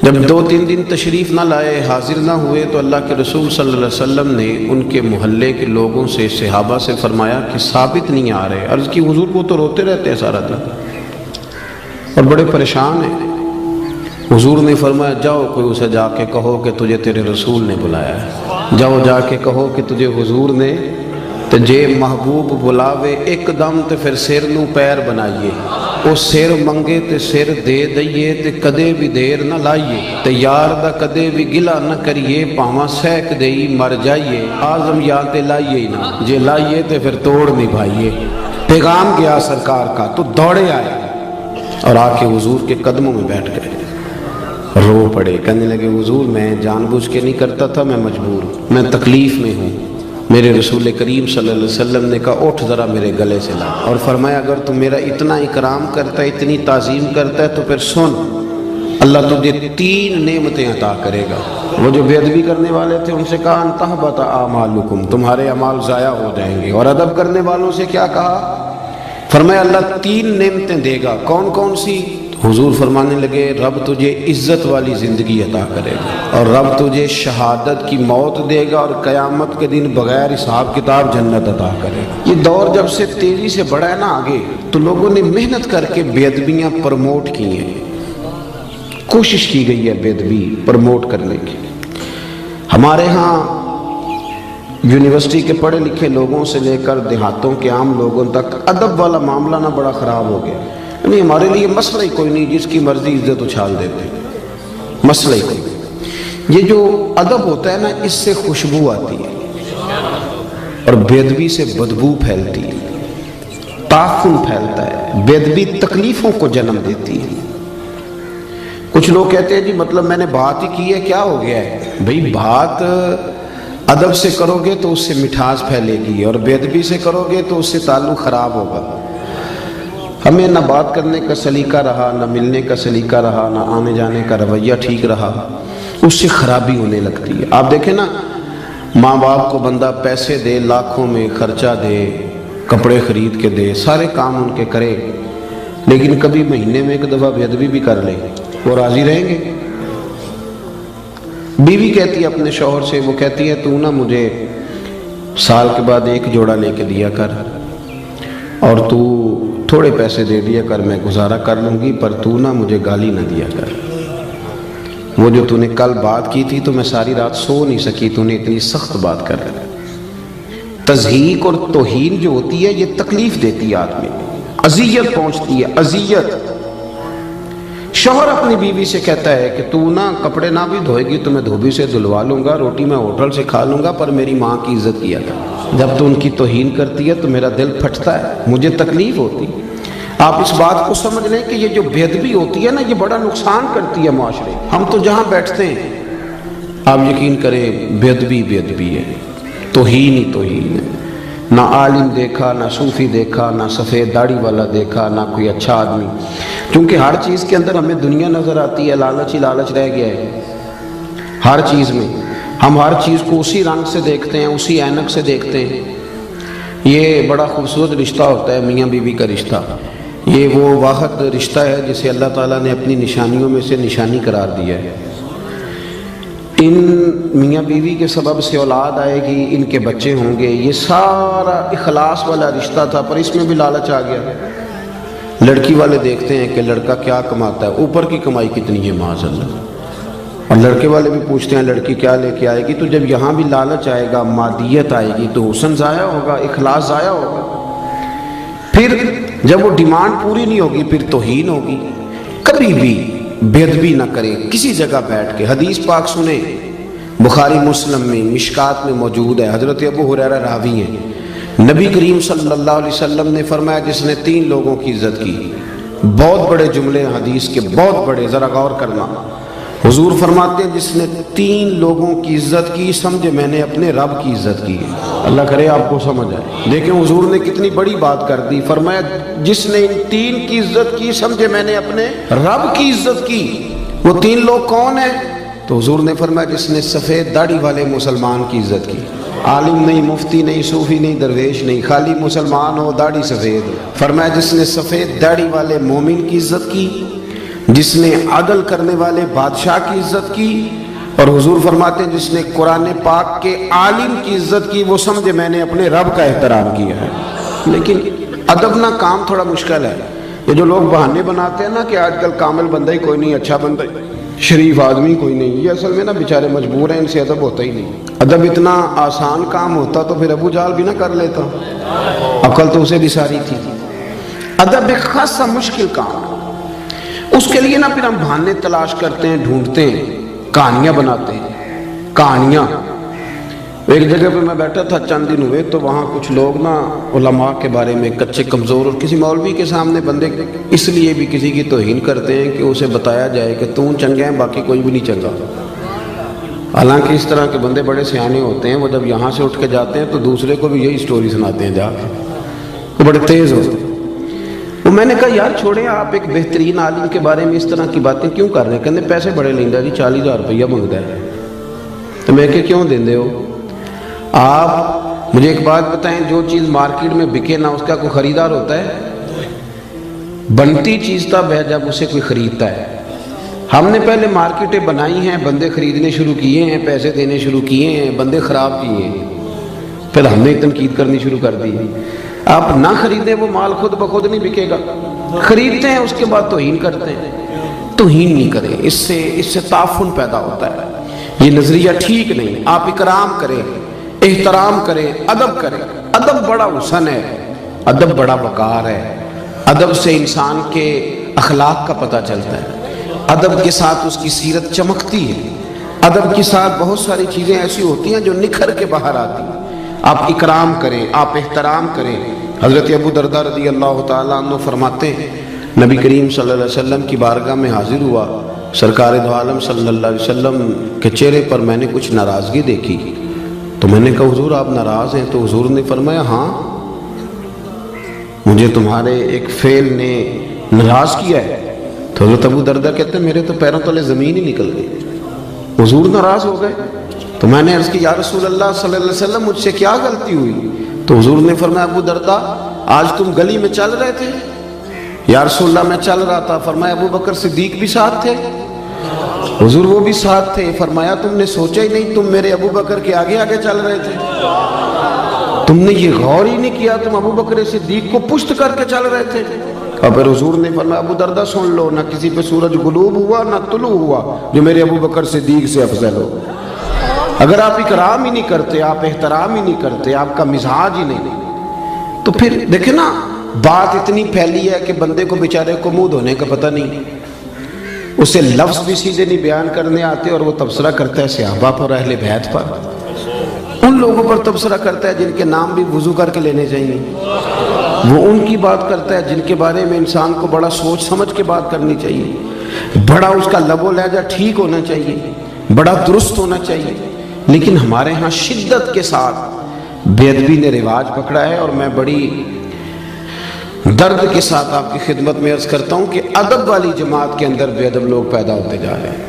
جب 2-3 دن تشریف نہ لائے، حاضر نہ ہوئے، تو اللہ کے رسول صلی اللہ علیہ وسلم نے ان کے محلے کے لوگوں سے، صحابہ سے فرمایا کہ ثابت نہیں آ رہے۔ عرض کی حضور کو تو روتے رہتے ہیں سارا دن اور بڑے پریشان ہیں۔ حضور نے فرمایا جاؤ کوئی اسے جا کے کہو کہ تجھے تیرے رسول نے بلایا ہے، جاؤ جا کے کہو کہ تجھے حضور نے تے جے محبوب بلاوے ایک دم تے پھر سر نو پیر بنائیے، او سر منگے تے سر دے دئیے تے کدے بھی دیر نہ لائیے، تے یار دا کدے بھی گلا نہ کریے، پاواں سیک دئی مر جائیے، آزم یا تے لائیے ہی نہ، جے لائیے تے پھر توڑ نبھائیے۔ پیغام گیا سرکار کا تو دوڑے آئے اور آ کے حضور کے قدموں میں بیٹھ گئے، رو پڑے، کہنے لگے حضور میں جان بوجھ کے نہیں کرتا تھا، میں مجبور ہوں، میں تکلیف میں ہوں۔ میرے رسول کریم صلی اللہ علیہ وسلم نے کہا اٹھ ذرا میرے گلے سے لا، اور فرمایا اگر تو میرا اتنا اکرام کرتا ہے، اتنی تعظیم کرتا ہے تو پھر سن، اللہ تجھے 3 نعمتیں عطا کرے گا۔ وہ جو بے ادبی کرنے والے تھے ان سے کہا ان تحبط اعمالکم، تمہارے اعمال ضائع ہو جائیں گے، اور ادب کرنے والوں سے کیا کہا؟ فرمایا اللہ 3 نعمتیں دے گا۔ کون کون سی؟ حضور فرمانے لگے رب تجھے عزت والی زندگی عطا کرے گا، اور رب تجھے شہادت کی موت دے گا، اور قیامت کے دن بغیر حساب کتاب جنت عطا کرے گا۔ یہ دور جب سے تیزی سے بڑھا ہے نا آگے، تو لوگوں نے محنت کر کے بے ادبیاں پروموٹ کی ہیں، کوشش کی گئی ہے بے ادبی پروموٹ کرنے کی۔ ہمارے ہاں یونیورسٹی کے پڑھے لکھے لوگوں سے لے کر دیہاتوں کے عام لوگوں تک ادب والا معاملہ نہ بڑا خراب ہو گیا، یعنی ہمارے لیے مسئلہ ہی کوئی نہیں، جس کی مرضی عزت اچھال دیتے، مسئلہ ہی کوئی نہیں۔ یہ جو ادب ہوتا ہے نا، اس سے خوشبو آتی ہے، اور بے ادبی سے بدبو پھیلتی ہے، تعفن پھیلتا ہے، بے ادبی تکلیفوں کو جنم دیتی ہے۔ کچھ لوگ کہتے ہیں جی مطلب میں نے بات ہی کی ہے کیا ہو گیا ہے؟ بھئی بات ادب سے کرو گے تو اس سے مٹھاس پھیلے گی، اور بے ادبی سے کرو گے تو اس سے تعلق خراب ہوگا۔ ہمیں نہ بات کرنے کا سلیقہ رہا، نہ ملنے کا سلیقہ رہا، نہ آنے جانے کا رویہ ٹھیک رہا، اس سے خرابی ہونے لگتی ہے۔ آپ دیکھیں نا، ماں باپ کو بندہ پیسے دے، لاکھوں میں خرچہ دے، کپڑے خرید کے دے، سارے کام ان کے کرے، لیکن کبھی مہینے میں ایک دفعہ بے ادبی بھی کر لے، وہ راضی رہیں گے؟ بیوی کہتی ہے اپنے شوہر سے، وہ کہتی ہے تو نا مجھے سال کے بعد 1 جوڑا لے کے دیا کر، اور تو تھوڑے پیسے دے دیا کر، میں گزارا کر لوں گی، پر تو نا مجھے گالی نہ دیا کر، وہ جو تو نے کل بات کی تھی تو میں ساری رات سو نہیں سکی، تو نے اتنی سخت بات کر رہا۔ تضحیق اور توہین جو ہوتی ہے یہ تکلیف دیتی ہے آدمی، اذیت پہنچتی ہے، اذیت۔ شوہر اپنی بیوی سے کہتا ہے کہ تو نا کپڑے نہ بھی دھوئے گی تو میں دھوبی سے دھلوا لوں گا، روٹی میں ہوٹل سے کھا لوں گا، پر میری ماں کی عزت کیا کر۔ جب تو ان کی توہین کرتی ہے تو میرا دل پھٹتا ہے، مجھے تکلیف ہوتی ہے۔ آپ اس بات کو سمجھ لیں کہ یہ جو بے ادبی ہوتی ہے نا، یہ بڑا نقصان کرتی ہے معاشرے۔ ہم تو جہاں بیٹھتے ہیں آپ یقین کریں بے ادبی ہے، توہین ہی توہین ہے۔ نہ عالم دیکھا، نہ صوفی دیکھا، نہ سفید داڑھی والا دیکھا، نہ کوئی اچھا آدمی، کیونکہ ہر چیز کے اندر ہمیں دنیا نظر آتی ہے، لالچ ہی لالچ رہ گیا ہے ہر چیز میں، ہم ہر چیز کو اسی رنگ سے دیکھتے ہیں، اسی اینک سے دیکھتے ہیں۔ یہ بڑا خوبصورت رشتہ ہوتا ہے میاں بیوی کا رشتہ، یہ وہ واحد رشتہ ہے جسے اللہ تعالیٰ نے اپنی نشانیوں میں سے نشانی قرار دیا ہے۔ ان میاں بیوی کے سبب سے اولاد آئے گی، ان کے بچے ہوں گے، یہ سارا اخلاص والا رشتہ تھا، پر اس میں بھی لالچ آ گیا۔ لڑکی والے دیکھتے ہیں کہ لڑکا کیا کماتا ہے، اوپر کی کمائی کتنی ہے معاذ اللہ، اور لڑکے والے بھی پوچھتے ہیں لڑکی کیا لے کے آئے گی، تو جب یہاں بھی لالچ آئے گا، مادیت آئے گی، تو حسن ضائع ہوگا، اخلاص ضائع ہوگا، پھر جب وہ ڈیمانڈ پوری نہیں ہوگی پھر توہین ہوگی۔ کبھی بھی بے ادبی نہ کریں کسی جگہ بیٹھ کے۔ حدیث پاک سنیں، بخاری مسلم میں مشکات میں موجود ہے، حضرت ابو ہریرہ راوی ہیں، نبی کریم صلی اللہ علیہ وسلم نے فرمایا جس نے 3 لوگوں کی عزت کی، بہت بڑے جملے حدیث کے، بہت بڑے، ذرا غور کرنا۔ حضور فرماتے ہیں جس نے 3 لوگوں کی عزت کی، سمجھے میں نے اپنے رب کی عزت کی ہے۔ اللہ کرے آپ کو سمجھ آئے، دیکھیں حضور نے کتنی بڑی بات کر دی، فرمایا جس نے ان 3 کی عزت کی، سمجھے میں نے اپنے رب کی عزت کی۔ وہ 3 لوگ کون ہیں؟ تو حضور نے فرمایا جس نے سفید داڑھی والے مسلمان کی عزت کی، عالم نہیں، مفتی نہیں، صوفی نہیں، درویش نہیں، خالی مسلمان ہو، داڑھی سفید ہو۔ فرمایا جس نے سفید داڑھی والے مومن کی عزت کی، جس نے عدل کرنے والے بادشاہ کی عزت کی، اور حضور فرماتے ہیں جس نے قرآن پاک کے عالم کی عزت کی، وہ سمجھے میں نے اپنے رب کا احترام کیا ہے۔ لیکن ادب نہ کام تھوڑا مشکل ہے۔ یہ جو لوگ بہانے بناتے ہیں نا کہ آج کل کامل بندہ ہی کوئی نہیں، اچھا بندہ ہی، شریف آدمی کوئی نہیں، یہ اصل میں نا بیچارے مجبور ہیں، ان سے ادب ہوتا ہی نہیں۔ ادب اتنا آسان کام ہوتا تو پھر ابو جہل بھی نہ کر لیتا، عقل تو اسے بھی ساری تھی۔ ادب ایک خاصا مشکل کام ہے، اس کے لیے نا پھر ہم بہانے تلاش کرتے ہیں، ڈھونڈتے ہیں، کہانیاں بناتے ہیں، کہانیاں۔ ایک جگہ پہ میں بیٹھا تھا چند دن ہوئے، تو وہاں کچھ لوگ نا علماء کے بارے میں کچے کمزور، اور کسی مولوی کے سامنے بندے اس لیے بھی کسی کی توہین کرتے ہیں کہ اسے بتایا جائے کہ تم چنگا ہے باقی کوئی بھی نہیں چنگا۔ حالانکہ اس طرح کے بندے بڑے سیانے ہوتے ہیں، وہ جب یہاں سے اٹھ کے جاتے ہیں تو دوسرے کو بھی یہی سٹوری سناتے ہیں، جا کے وہ بڑے تیز ہوتے ہیں۔ وہ میں نے کہا یار چھوڑیں، آپ ایک بہترین عالم کے بارے میں اس طرح کی باتیں کیوں کر رہے ہیں؟ کہنے پیسے بڑے لیندہ جی، 40,000 روپیہ مانگتا ہے۔ تو میں کہ کیوں دیندے ہو؟ آپ مجھے ایک بات بتائیں، جو چیز مارکیٹ میں بکے نہ اس کا کوئی خریدار ہوتا ہے؟ بنتی چیز تب ہے جب اسے کوئی خریدتا ہے۔ ہم نے پہلے مارکیٹیں بنائی ہیں، بندے خریدنے شروع کیے ہیں، پیسے دینے شروع کیے ہیں، بندے خراب کیے ہیں، پھر ہم نے تنقید کرنی شروع کر دی۔ آپ نہ خریدیں وہ مال خود بخود نہیں بکے گا، خریدتے ہیں اس کے بعد توہین کرتے ہیں۔ توہین نہیں کریں، اس سے تعفن پیدا ہوتا ہے، یہ نظریہ ٹھیک نہیں۔ آپ اکرام کریں، احترام کریں، ادب کریں۔ ادب بڑا حسن ہے، ادب بڑا وقار ہے، ادب سے انسان کے اخلاق کا پتہ چلتا ہے، ادب کے ساتھ اس کی سیرت چمکتی ہے، ادب کے ساتھ بہت ساری چیزیں ایسی ہوتی ہیں جو نکھر کے باہر آتی ہیں۔ آپ اکرام کریں، آپ احترام کریں۔ حضرت ابو درداء رضی اللہ تعالیٰ عنہ فرماتے ہیں نبی کریم صلی اللہ علیہ وسلم کی بارگاہ میں حاضر ہوا، سرکار دو عالم صلی اللہ علیہ وسلم کے چہرے پر میں نے کچھ ناراضگی دیکھی، تو میں نے کہا حضور آپ ناراض ہیں؟ تو حضور نے فرمایا ہاں، مجھے تمہارے ایک فعل نے ناراض کیا ہے۔ تو حضرت ابو درداء کہتے ہیں میرے تو پیروں تلے زمین ہی نکل گئی، حضور ناراض ہو گئے۔ تو میں نے عرض کی یا رسول اللہ صلی اللہ علیہ وسلم مجھ سے کیا غلطی ہوئی؟ تو حضور نے فرمایا ابو درداء آج تم گلی میں چل رہے تھے؟ یا رسول اللہ میں چل رہا تھا۔ فرمایا ابو بکر صدیق بھی ساتھ تھے؟ حضور وہ بھی ساتھ تھے۔ فرمایا تم نے سوچا ہی نہیں، تم میرے ابو بکر کے آگے آگے چل رہے تھے، تم نے یہ غور ہی نہیں کیا، تم ابو بکر صدیق کو پشت کر کے چل رہے تھے۔ اور پھر حضور نے فرمایا ابو درداء سن لو، نہ کسی پہ سورج غروب ہوا نہ طلوع ہوا جو میرے ابو بکر صدیق سے افضل ہو۔ اگر آپ اکرام ہی نہیں کرتے، آپ احترام ہی نہیں کرتے، آپ کا مزاج ہی نہیں، تو پھر دیکھیں نا بات اتنی پھیلی ہے کہ بندے کو بیچارے کو منہ دھونے کا پتہ نہیں، اسے لفظ بھی سیدھے نہیں بیان کرنے آتے، اور وہ تبصرہ کرتا ہے صحابہ پر، اہل بیت پر، ان لوگوں پر تبصرہ کرتا ہے جن کے نام بھی وضو کر کے لینے چاہیے، وہ ان کی بات کرتا ہے جن کے بارے میں انسان کو بڑا سوچ سمجھ کے بات کرنی چاہیے، بڑا اس کا لب و لہجہ ٹھیک ہونا چاہیے، بڑا درست ہونا چاہیے۔ لیکن ہمارے ہاں شدت کے ساتھ بے ادبی نے رواج پکڑا ہے، اور میں بڑی درد کے ساتھ آپ کی خدمت میں عرض کرتا ہوں کہ ادب والی جماعت کے اندر بے ادب لوگ پیدا ہوتے جا رہے ہیں۔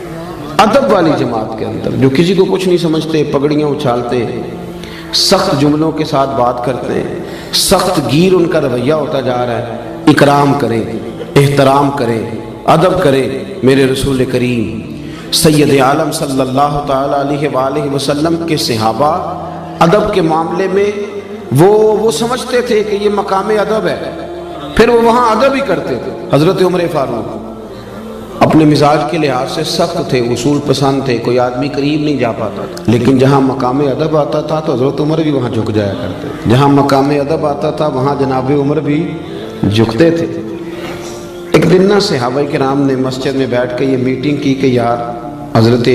ادب والی جماعت کے اندر جو کسی کو کچھ نہیں سمجھتے، پگڑیاں اچھالتے ہیں، سخت جملوں کے ساتھ بات کرتے ہیں، سخت گیر ان کا رویہ ہوتا جا رہا ہے۔ اکرام کریں، احترام کریں، ادب کریں۔ میرے رسول کریم سید عالم صلی اللہ تعالی علیہ وآلہ وسلم کے صحابہ ادب کے معاملے میں وہ سمجھتے تھے کہ یہ مقام ادب ہے، پھر وہ وہاں ادب ہی کرتے تھے۔ حضرت عمر فاروق اپنے مزاج کے لحاظ سے سخت تھے، اصول پسند تھے، کوئی آدمی قریب نہیں جا پاتا تھا، لیکن جہاں مقام ادب آتا تھا تو حضرت عمر بھی وہاں جھک جایا کرتے تھے۔ جہاں مقام ادب آتا تھا وہاں جناب عمر بھی جھکتے تھے۔ ایک دن نا صحابہ کرام نے مسجد میں بیٹھ کے یہ میٹنگ کی کہ یار حضرت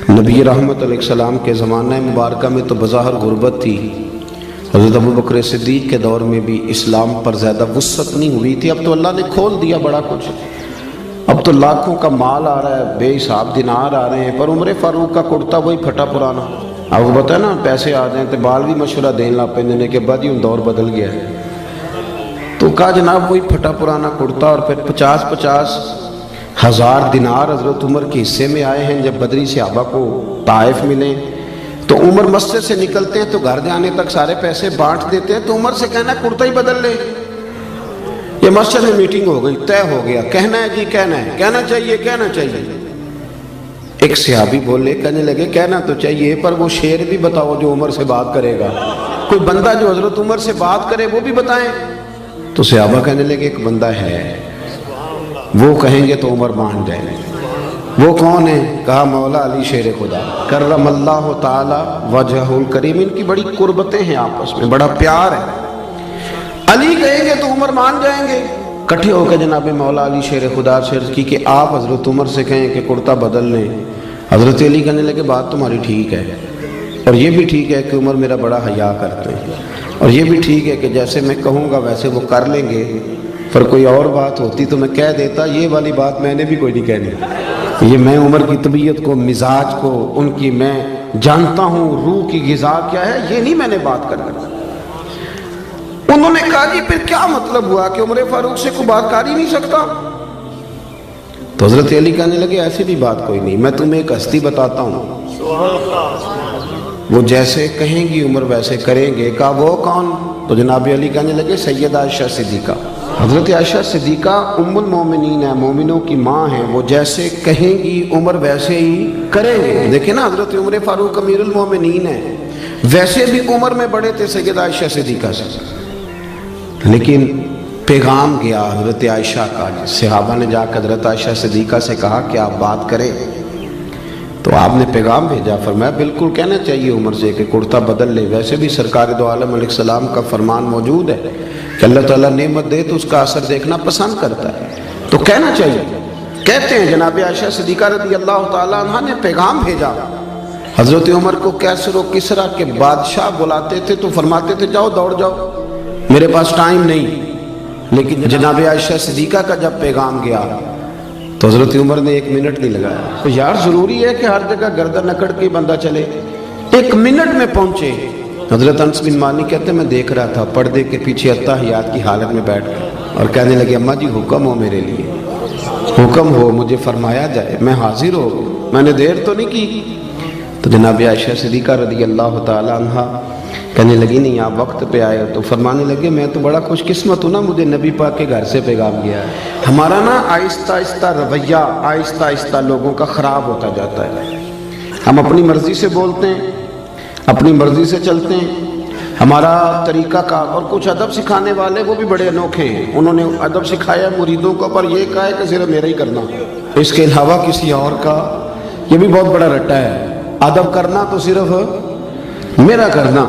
نبی رحمت علیہ السلام کے زمانہ مبارکہ میں تو بظاہر غربت تھی، حضرت ابوبکر صدیق کے دور میں بھی اسلام پر زیادہ وسعت نہیں ہوئی تھی، اب تو اللہ نے کھول دیا بڑا کچھ، اب تو لاکھوں کا مال آ رہا ہے، بے حساب دینار آ رہے ہیں، پر عمر فاروق کا کرتا وہی پھٹا پرانا۔ آپ کو پتہ ہے نا پیسے آ جائیں تو بال بھی مشورہ دین لا پہ دینے کے بعد ہی دور بدل گیا ہے۔ تو کہا جناب وہی پھٹا پرانا کرتا، اور پھر 50 ہزار دینار حضرت عمر کے حصے میں آئے ہیں۔ جب بدری صحابہ کو طائف ملے تو عمر مسجد سے نکلتے ہیں تو گھر جانے تک سارے پیسے بانٹ دیتے ہیں، تو عمر سے کہنا ہے کرتا ہی بدل لے۔ یہ مسجد میں میٹنگ ہو گئی، طے ہو گیا، کہنا ہے جی کہنا ہے، کہنا چاہیے کہنا چاہیے۔ ایک صحابی بولے، کہنے لگے کہنا تو چاہیے پر وہ شعر بھی بتاؤ جو عمر سے بات کرے گا، کوئی بندہ جو حضرت عمر سے بات کرے وہ بھی بتائیں۔ تو صحابہ کہنے لگے ایک بندہ ہے، وہ کہیں گے تو عمر مان جائیں گے۔ وہ کون ہے؟ کہا مولا علی شیر خدا کرم اللہ تعالی وجہ الکریم۔ ان کی بڑی قربتیں ہیں آپس میں، بڑا پیار ہے۔ علی کہیں گے تو عمر مان جائیں گے۔ کٹھے ہو کے جناب مولا علی شیر خدا سے عرض کی کہ آپ حضرت عمر سے کہیں کہ کرتا بدل لیں۔ حضرت علی کہنے لگے بات تمہاری ٹھیک ہے، اور یہ بھی ٹھیک ہے کہ عمر میرا بڑا حیا کرتے ہیں، اور یہ بھی ٹھیک ہے کہ جیسے میں کہوں گا ویسے وہ کر لیں گے، پر کوئی اور بات ہوتی تو میں کہہ دیتا، یہ والی بات میں نے بھی کوئی نہیں کہنی۔ یہ میں عمر کی طبیعت کو، مزاج کو، ان کی میں جانتا ہوں روح کی غذا کیا ہے، یہ نہیں میں نے بات کرنا۔ انہوں نے کہا جی پھر کیا مطلب ہوا کہ عمر فاروق سے کوئی بات کر ہی نہیں سکتا؟ تو حضرت علی کہنے لگے ایسی بھی بات کوئی نہیں، میں تمہیں ایک ہستی بتاتا ہوں، وہ جیسے کہیں گی عمر ویسے کریں گے۔ کہا وہ کون؟ تو جناب علی کہنے لگے سیدہ عائشہ صدیقہ۔ حضرت عائشہ صدیقہ ام المومنین ہیں، مومنوں کی ماں ہیں، وہ جیسے کہیں گی عمر ویسے ہی کریں گے۔ دیکھیں نا حضرت عمر فاروق امیر المومنین ہیں، ویسے بھی عمر میں بڑے تھے سیدہ عائشہ صدیقہ سے، لیکن پیغام گیا حضرت عائشہ کا۔ صحابہ نے جا کر حضرت عائشہ صدیقہ سے کہا کہ آپ بات کریں، تو آپ نے پیغام بھیجا، فرمایا بالکل کہنا چاہیے عمر سے کہ کرتا بدل لے، ویسے بھی سرکار دو عالم علیہ السلام کا فرمان موجود ہے کہ اللہ تعالیٰ نعمت دے تو اس کا اثر دیکھنا پسند کرتا ہے، تو کہنا چاہیے۔ کہتے ہیں جناب عائشہ صدیقہ رضی اللہ تعالیٰ عنہ نے پیغام بھیجا حضرت عمر کو۔ کیسر و کسرا کے بادشاہ بلاتے تھے تو فرماتے تھے جاؤ دوڑ جاؤ، میرے پاس ٹائم نہیں۔ لیکن جناب عائشہ صدیقہ کا جب پیغام گیا تو حضرت عمر نے 1 منٹ نہیں لگایا۔ تو یار ضروری ہے کہ ہر جگہ گردن اکڑ کے بندہ چلے، 1 منٹ میں پہنچے۔ حضرت انس بن مالک کہتے ہیں میں دیکھ رہا تھا پردے کے پیچھے اتحیات کی حالت میں بیٹھ کر، اور کہنے لگے اماں جی حکم ہو میرے لیے، حکم ہو مجھے فرمایا جائے، میں حاضر ہو، میں نے دیر تو نہیں کی۔ تو جناب عائشہ صدیقہ رضی اللہ تعالی عنہ کہنے لگی نہیں آپ وقت پہ آئے، تو فرمانے لگے میں تو بڑا خوش قسمت ہوں نا، مجھے نبی پاک کے گھر سے پیغام گیا ہے۔ ہمارا نا آہستہ آہستہ رویہ آہستہ آہستہ لوگوں کا خراب ہوتا جاتا ہے، ہم اپنی مرضی سے بولتے ہیں، اپنی مرضی سے چلتے ہیں، ہمارا طریقہ کار، اور کچھ ادب سکھانے والے وہ بھی بڑے انوکھے ہیں، انہوں نے ادب سکھایا مریدوں کو، پر یہ کہا ہے کہ صرف میرا ہی کرنا، اس کے علاوہ کسی اور کا، یہ بھی بہت بڑا رٹا ہے۔ ادب کرنا تو صرف میرا کرنا،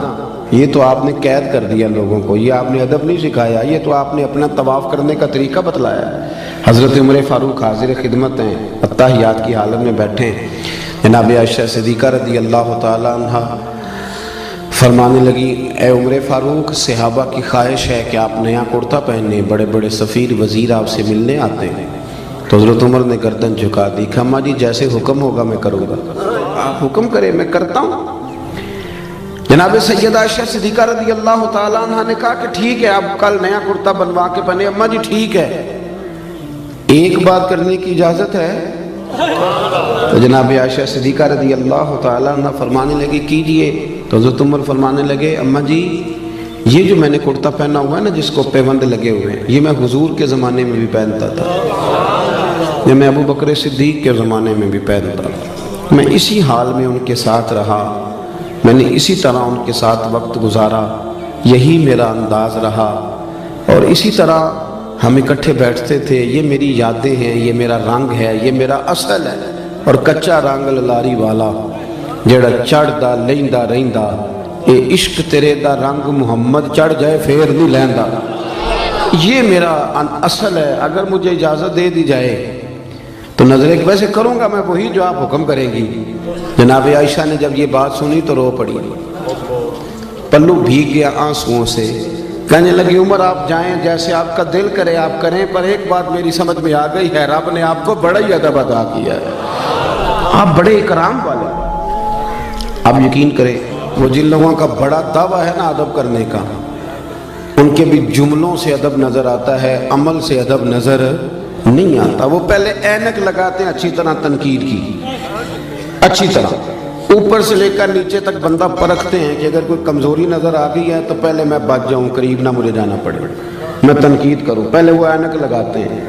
یہ تو آپ نے قید کر دیا لوگوں کو، یہ آپ نے ادب نہیں سکھایا، یہ تو آپ نے اپنا طواف کرنے کا طریقہ بتلایا ہے۔ حضرت عمر فاروق حاضر خدمت ہیں، اتحیات کی حالت میں بیٹھے ہیں۔ جناب عائشہ صدیقہ رضی اللہ تعالی عنہ فرمانے لگی اے عمر فاروق، صحابہ کی خواہش ہے کہ آپ نیا کرتا پہنیں، بڑے بڑے سفیر وزیر آپ سے ملنے آتے ہیں۔ تو حضرت عمر نے گردن جھکا دی، اماں جی جیسے حکم ہوگا میں کروں گا، آپ حکم کریں میں کرتا ہوں۔ جناب سیدہ عائشہ صدیقہ رضی اللہ تعالیٰ عنہ نے کہا کہ ٹھیک ہے اب کل نیا کرتا بنوا کے پہنے. اماں جی ٹھیک ہے, ایک بات کرنے کی اجازت ہے؟ تو جناب عائشہ صدیقہ رضی اللہ تعالیٰ عنہ فرمانے لگے کیجئے. تو حضرت عمر فرمانے لگے اماں جی یہ جو میں نے کرتا پہنا ہوا ہے نا جس کو پیوند لگے ہوئے ہیں, یہ میں حضور کے زمانے میں بھی پہنتا تھا, یہ میں ابو بکر صدیق کے زمانے میں بھی پہنتا تھا. میں اسی حال میں ان کے ساتھ رہا, میں نے اسی طرح ان کے ساتھ وقت گزارا, یہی میرا انداز رہا, اور اسی طرح ہم اکٹھے بیٹھتے تھے. یہ میری یادیں ہیں, یہ میرا رنگ ہے, یہ میرا اصل ہے. اور کچا رنگ للاری والا جڑا چڑھدا لیندا رہندا, اے عشق تیرے دا رنگ محمد چڑھ جائے پھر نہیں لیندا. یہ میرا اصل ہے. اگر مجھے اجازت دے دی جائے تو نظریں ویسے کروں گا میں وہی جو آپ حکم کریں گی. جناب عائشہ نے جب یہ بات سنی تو رو پڑی, پلو بھیگ گیا آنسوؤں سے. کہنے لگی عمر آپ جائیں, جیسے آپ کا دل کرے آپ کریں, پر ایک بات میری سمجھ میں آ گئی ہے, رب نے آپ کو بڑا ہی ادب عطا کیا ہے, آپ بڑے اکرام والے. آپ یقین کریں وہ جن لوگوں کا بڑا دعویٰ ہے نا ادب کرنے کا, ان کے بھی جملوں سے ادب نظر آتا ہے, عمل سے ادب نظر نہیں آتا. وہ پہلے اینک لگاتے ہیں اچھی طرح تنقید کی, اچھی طرح اوپر سے لے کر نیچے تک بندہ پرکھتے ہیں کہ اگر کوئی کمزوری نظر آ گئی ہے تو پہلے میں بچ جاؤں, قریب نہ مجھے جانا پڑے, میں تنقید کروں. پہلے وہ اینک لگاتے ہیں,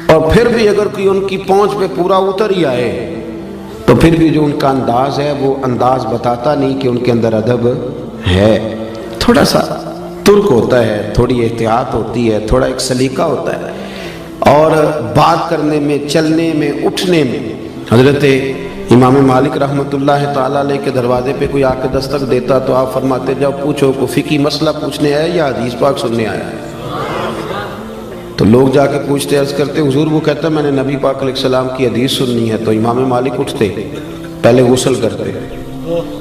اور پھر بھی اگر کوئی ان کی پہنچ پہ پورا اتر ہی آئے تو پھر بھی جو ان کا انداز ہے وہ انداز بتاتا نہیں کہ ان کے اندر ادب ہے. تھوڑا سا ترک ہوتا ہے, تھوڑی احتیاط ہوتی ہے, تھوڑا ایک سلیقہ ہوتا ہے, اور بات کرنے میں, چلنے میں, اٹھنے میں. حضرت امام مالک رحمۃ اللہ تعالیٰ علیہ کے دروازے پہ کوئی آ کے دستک دیتا تو آپ فرماتے جاؤ پوچھو کو فقہی مسئلہ پوچھنے آیا یا حدیث پاک سننے آیا ہے. تو لوگ جا کے پوچھتے, عرض کرتے حضور, وہ کہتا میں نے نبی پاک علیہ السلام کی حدیث سننی ہے. تو امام مالک اٹھتے, پہلے غسل کرتے,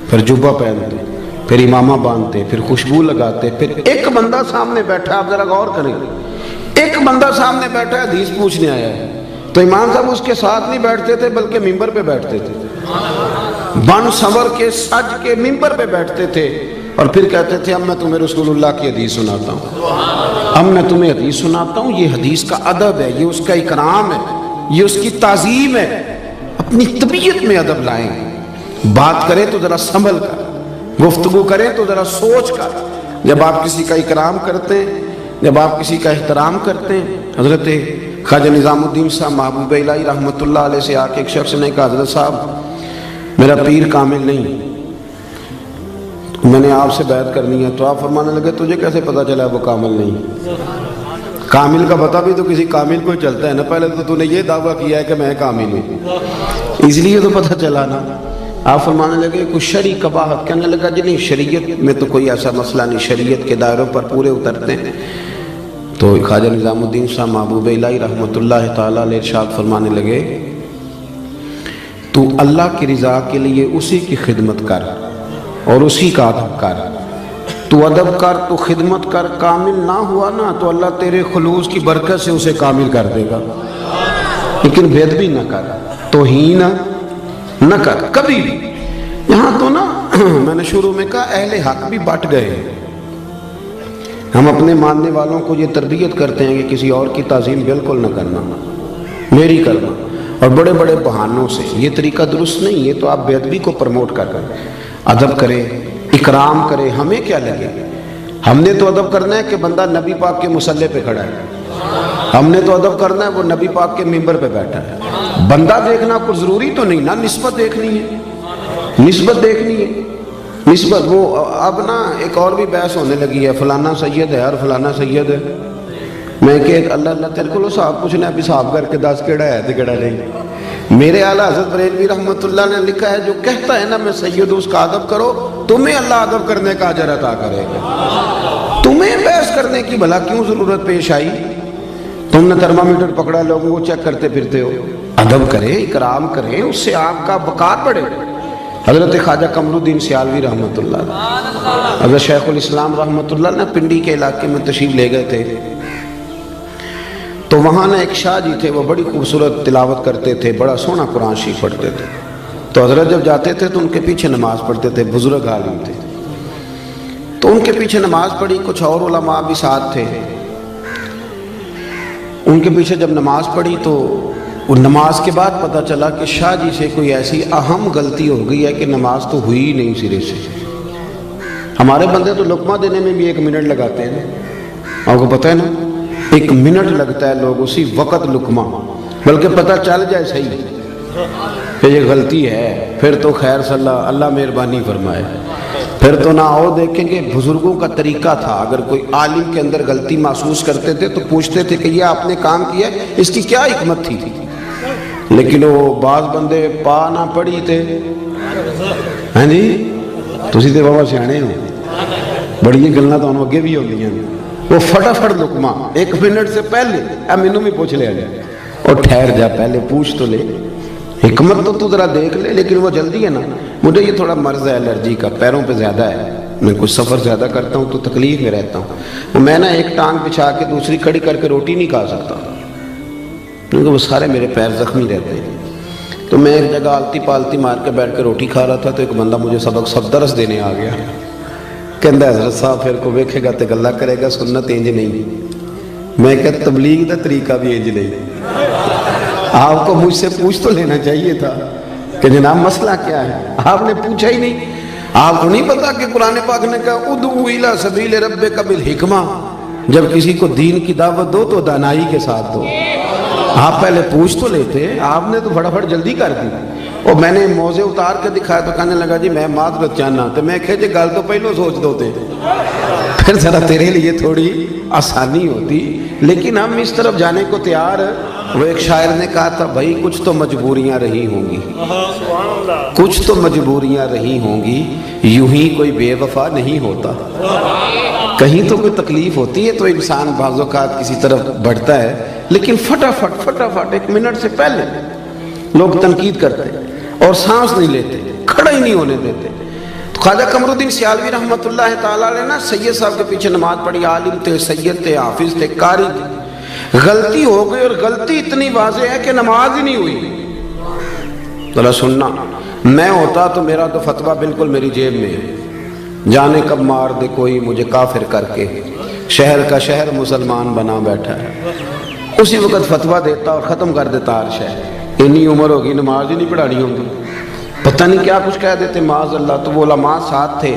پھر جبہ پہنتے, پھر امامہ باندھتے, پھر خوشبو لگاتے, پھر ایک بندہ سامنے بیٹھا, آپ ذرا غور کریں, ایک بندہ سامنے بیٹھا ہے حدیث پوچھنے آیا ہے, تو امام صاحب اس کے ساتھ نہیں بیٹھتے تھے بلکہ ممبر پہ بیٹھتے تھے, بن سنور کے سج کے ممبر پہ بیٹھتے تھے, اور پھر کہتے تھے اب میں تمہیں رسول اللہ کی حدیث سناتا ہوں, اب میں تمہیں حدیث سناتا ہوں. یہ حدیث کا ادب ہے, یہ اس کا اکرام ہے, یہ اس کی تعظیم ہے. اپنی طبیعت میں ادب لائیں, بات کریں تو ذرا سنبھل کر, گفتگو کریں تو ذرا سوچ کر. جب آپ کسی کا اکرام کرتے ہیں, جب آپ کسی کا احترام کرتے ہیں. حضرت خواجہ نظام الدین صاحب محبوب الہی رحمۃ اللہ علیہ سے آ کے ایک شخص نے کہا حضرت صاحب میرا پیر کامل نہیں, میں نے آپ سے بیعت کرنی ہے. تو آپ فرمانے لگے تجھے کیسے پتا چلا وہ کامل نہیں؟ کامل کا پتہ بھی تو کسی کامل کو چلتا ہے نا, پہلے تو نے یہ دعویٰ کیا ہے کہ میں کامل ہوں, اس لیے تو پتہ چلا نا. آپ فرمانے لگے کچھ شرعی قباحت, کہنے لگا جی نہیں شریعت میں تو کوئی ایسا مسئلہ نہیں, شریعت کے دائروں پر پورے اترتے ہیں. تو خواجہ نظام الدین صاحب محبوب الہی رحمۃ اللہ تعالیٰ علیہ ارشاد فرمانے لگے تو اللہ کی رضا کے لیے اسی کی خدمت کر اور اسی کا ادب کر. تو ادب کر, تو خدمت کر, کامل نہ ہوا نا تو اللہ تیرے خلوص کی برکت سے اسے کامل کر دے گا. لیکن بے ادبی نہ کر, توہین نہ کر کبھی بھی. یہاں تو نا میں نے شروع میں کہا اہل حق بھی بٹ گئے. ہم اپنے ماننے والوں کو یہ تربیت کرتے ہیں کہ کسی اور کی تعظیم بالکل نہ کرنا, میری کرنا, اور بڑے بڑے بہانوں سے. یہ طریقہ درست نہیں. یہ تو آپ بے ادبی کو پروموٹ کر ادب کریں, اکرام کریں. ہمیں کیا لگے, ہم نے تو ادب کرنا ہے کہ بندہ نبی پاک کے مصلی پہ کھڑا ہے, ہم نے تو ادب کرنا ہے وہ نبی پاک کے ممبر پہ بیٹھا ہے. بندہ دیکھنا کوئی ضروری تو نہیں نا, نسبت دیکھنی ہے, نسبت دیکھنی ہے, نسبت. وہ اب نا ایک اور بھی بحث ہونے لگی ہے, فلانا سید ہے اور فلانا سید ہے. میں کہ اللہ اللہ تیرے کو صاحب پوچھنا ابھی صاحب کر کے دس کیڑا ہے تو کیڑا نہیں. میرے اعلیٰ حضرت بریلوی رحمۃ اللہ نے لکھا ہے جو کہتا ہے نا میں سید ہوں اس کا ادب کرو, تمہیں اللہ ادب کرنے کا اجر عطا کرے گا. تمہیں بحث کرنے کی بھلا کیوں ضرورت پیش آئی؟ تم نے تھرمامیٹر پکڑا, لوگوں کو چیک کرتے پھرتے ہو. ادب کریں, اکرام کریں, اس سے آپ کا وقار بڑھے. حضرت خواجہ قمر الدین سیالوی رحمۃ اللہ, حضرت شیخ الاسلام رحمۃ اللہ نے پنڈی کے علاقے میں تشریف لے گئے تھے. تو وہاں نے ایک شاہ جی تھے, وہ بڑی خوبصورت تلاوت کرتے تھے, بڑا سونا قرآن شریف پڑھتے تھے. تو حضرت جب جاتے تھے تو ان کے پیچھے نماز پڑھتے تھے, بزرگ عالم تھے. تو ان کے پیچھے نماز پڑھی، کچھ اور علماء بھی ساتھ تھے، ان کے پیچھے جب نماز پڑھی تو وہ نماز کے بعد پتہ چلا کہ شاہ جی سے کوئی ایسی اہم غلطی ہو گئی ہے کہ نماز تو ہوئی ہی نہیں سرے سے۔ ہمارے بندے تو لقمہ دینے میں بھی 1 منٹ لگاتے ہیں، آپ کو پتہ ہے نا، 1 منٹ لگتا ہے لوگ اسی وقت لقمہ، بلکہ پتہ چل جائے صحیح کہ یہ غلطی ہے، پھر تو خیر صلی اللہ مہربانی فرمائے، پھر تو نہ آؤ۔ دیکھیں کہ بزرگوں کا طریقہ تھا، اگر کوئی عالم کے اندر غلطی محسوس کرتے تھے تو پوچھتے تھے کہ یہ آپ نے کام کیا، اس کی کیا حکمت تھی؟ لیکن وہ بعض بندے پا نہ پڑھی تھے، ہاں جی تسی تے بابا سیانے ہو، بڑی گلاں تو اگے بھی ہوندیاں ہیں، وہ فٹافٹ لقمہ 1 منٹ سے پہلے، مینوں بھی پوچھ لیا جائے، اور ٹھہر جا پہلے پوچھ تو لے، حکمت تو ذرا دیکھ لے۔ لیکن وہ جلدی ہے نا، مجھے یہ تھوڑا مرض ہے الرجی کا، پیروں پہ زیادہ ہے، میں کچھ سفر زیادہ کرتا ہوں تو تکلیف میں رہتا ہوں، میں نا ایک ٹانگ بچھا کے دوسری کھڑی کر کے روٹی نہیں کھا سکتا، کیونکہ وہ سارے میرے پیر زخمی رہتے ہیں۔ تو میں ایک جگہ آلتی پالتی مار کے بیٹھ کے روٹی کھا رہا تھا تو ایک بندہ مجھے سب درس دینے آ گیا، کہندا حضرت صاحب پھر کو ویکھے گا تے گلا کرے گا، سنت انج نہیں۔ میں کہ تبلیغ دا طریقہ بھی انج نہیں، آپ کو مجھ سے پوچھ تو لینا چاہیے تھا کہ جناب مسئلہ کیا ہے، آپ نے پوچھا ہی نہیں۔ آپ کو نہیں پتا کہ قرآن پاک نے کہا ادعو الی سبیل ربک بالحکمہ، جب کسی کو دین کی دعوت دو تو دانائی کے ساتھ دو۔ آپ پہلے پوچھ تو لیتے، آپ نے تو فٹافٹ جلدی کر دی۔ اور میں نے موزے اتار کے دکھایا تو کہنے لگا جی میں معذرت چاہنا، تو میں کہے جی گل تو پہلو سوچ دو تے، پھر ذرا تیرے لیے تھوڑی آسانی ہوتی، لیکن ہم اس طرف جانے کو تیار۔ وہ ایک شاعر نے کہا تھا بھائی کچھ تو مجبوریاں رہی ہوں گی، کچھ تو مجبوریاں رہی ہوں گی، یوں ہی کوئی بے وفا نہیں ہوتا۔ کہیں تو کوئی تکلیف ہوتی ہے تو انسان بعض اوقات کسی طرف بڑھتا ہے، لیکن فٹافٹ 1 منٹ سے پہلے لوگ تنقید کرتے اور سانس نہیں لیتے، کھڑا ہی نہیں ہونے دیتے۔ تو خواجہ قمر الدین سیالوی رحمۃ اللہ تعالیٰ نے نا سید صاحب کے پیچھے نماز پڑھی، عالم تھے، سید تھے، حافظ تھے، قاری تھے، غلطی ہو گئی اور غلطی اتنی واضح ہے کہ نماز ہی نہیں ہوئی۔ ذرا سننا، میں ہوتا تو میرا تو فتویٰ بالکل میری جیب میں ہے، جانے کب مار دے کوئی مجھے کافر کر کے، شہر کا شہر مسلمان بنا بیٹھا ہے، اسی وقت فتویٰ دیتا اور ختم کر دیتا ہر شہر۔ اتنی عمر ہوگی نماز ہی نہیں پڑھانی ہوگی، پتہ نہیں کیا کچھ کہہ دیتے معاذ اللہ۔ تو وہ علماء ساتھ تھے،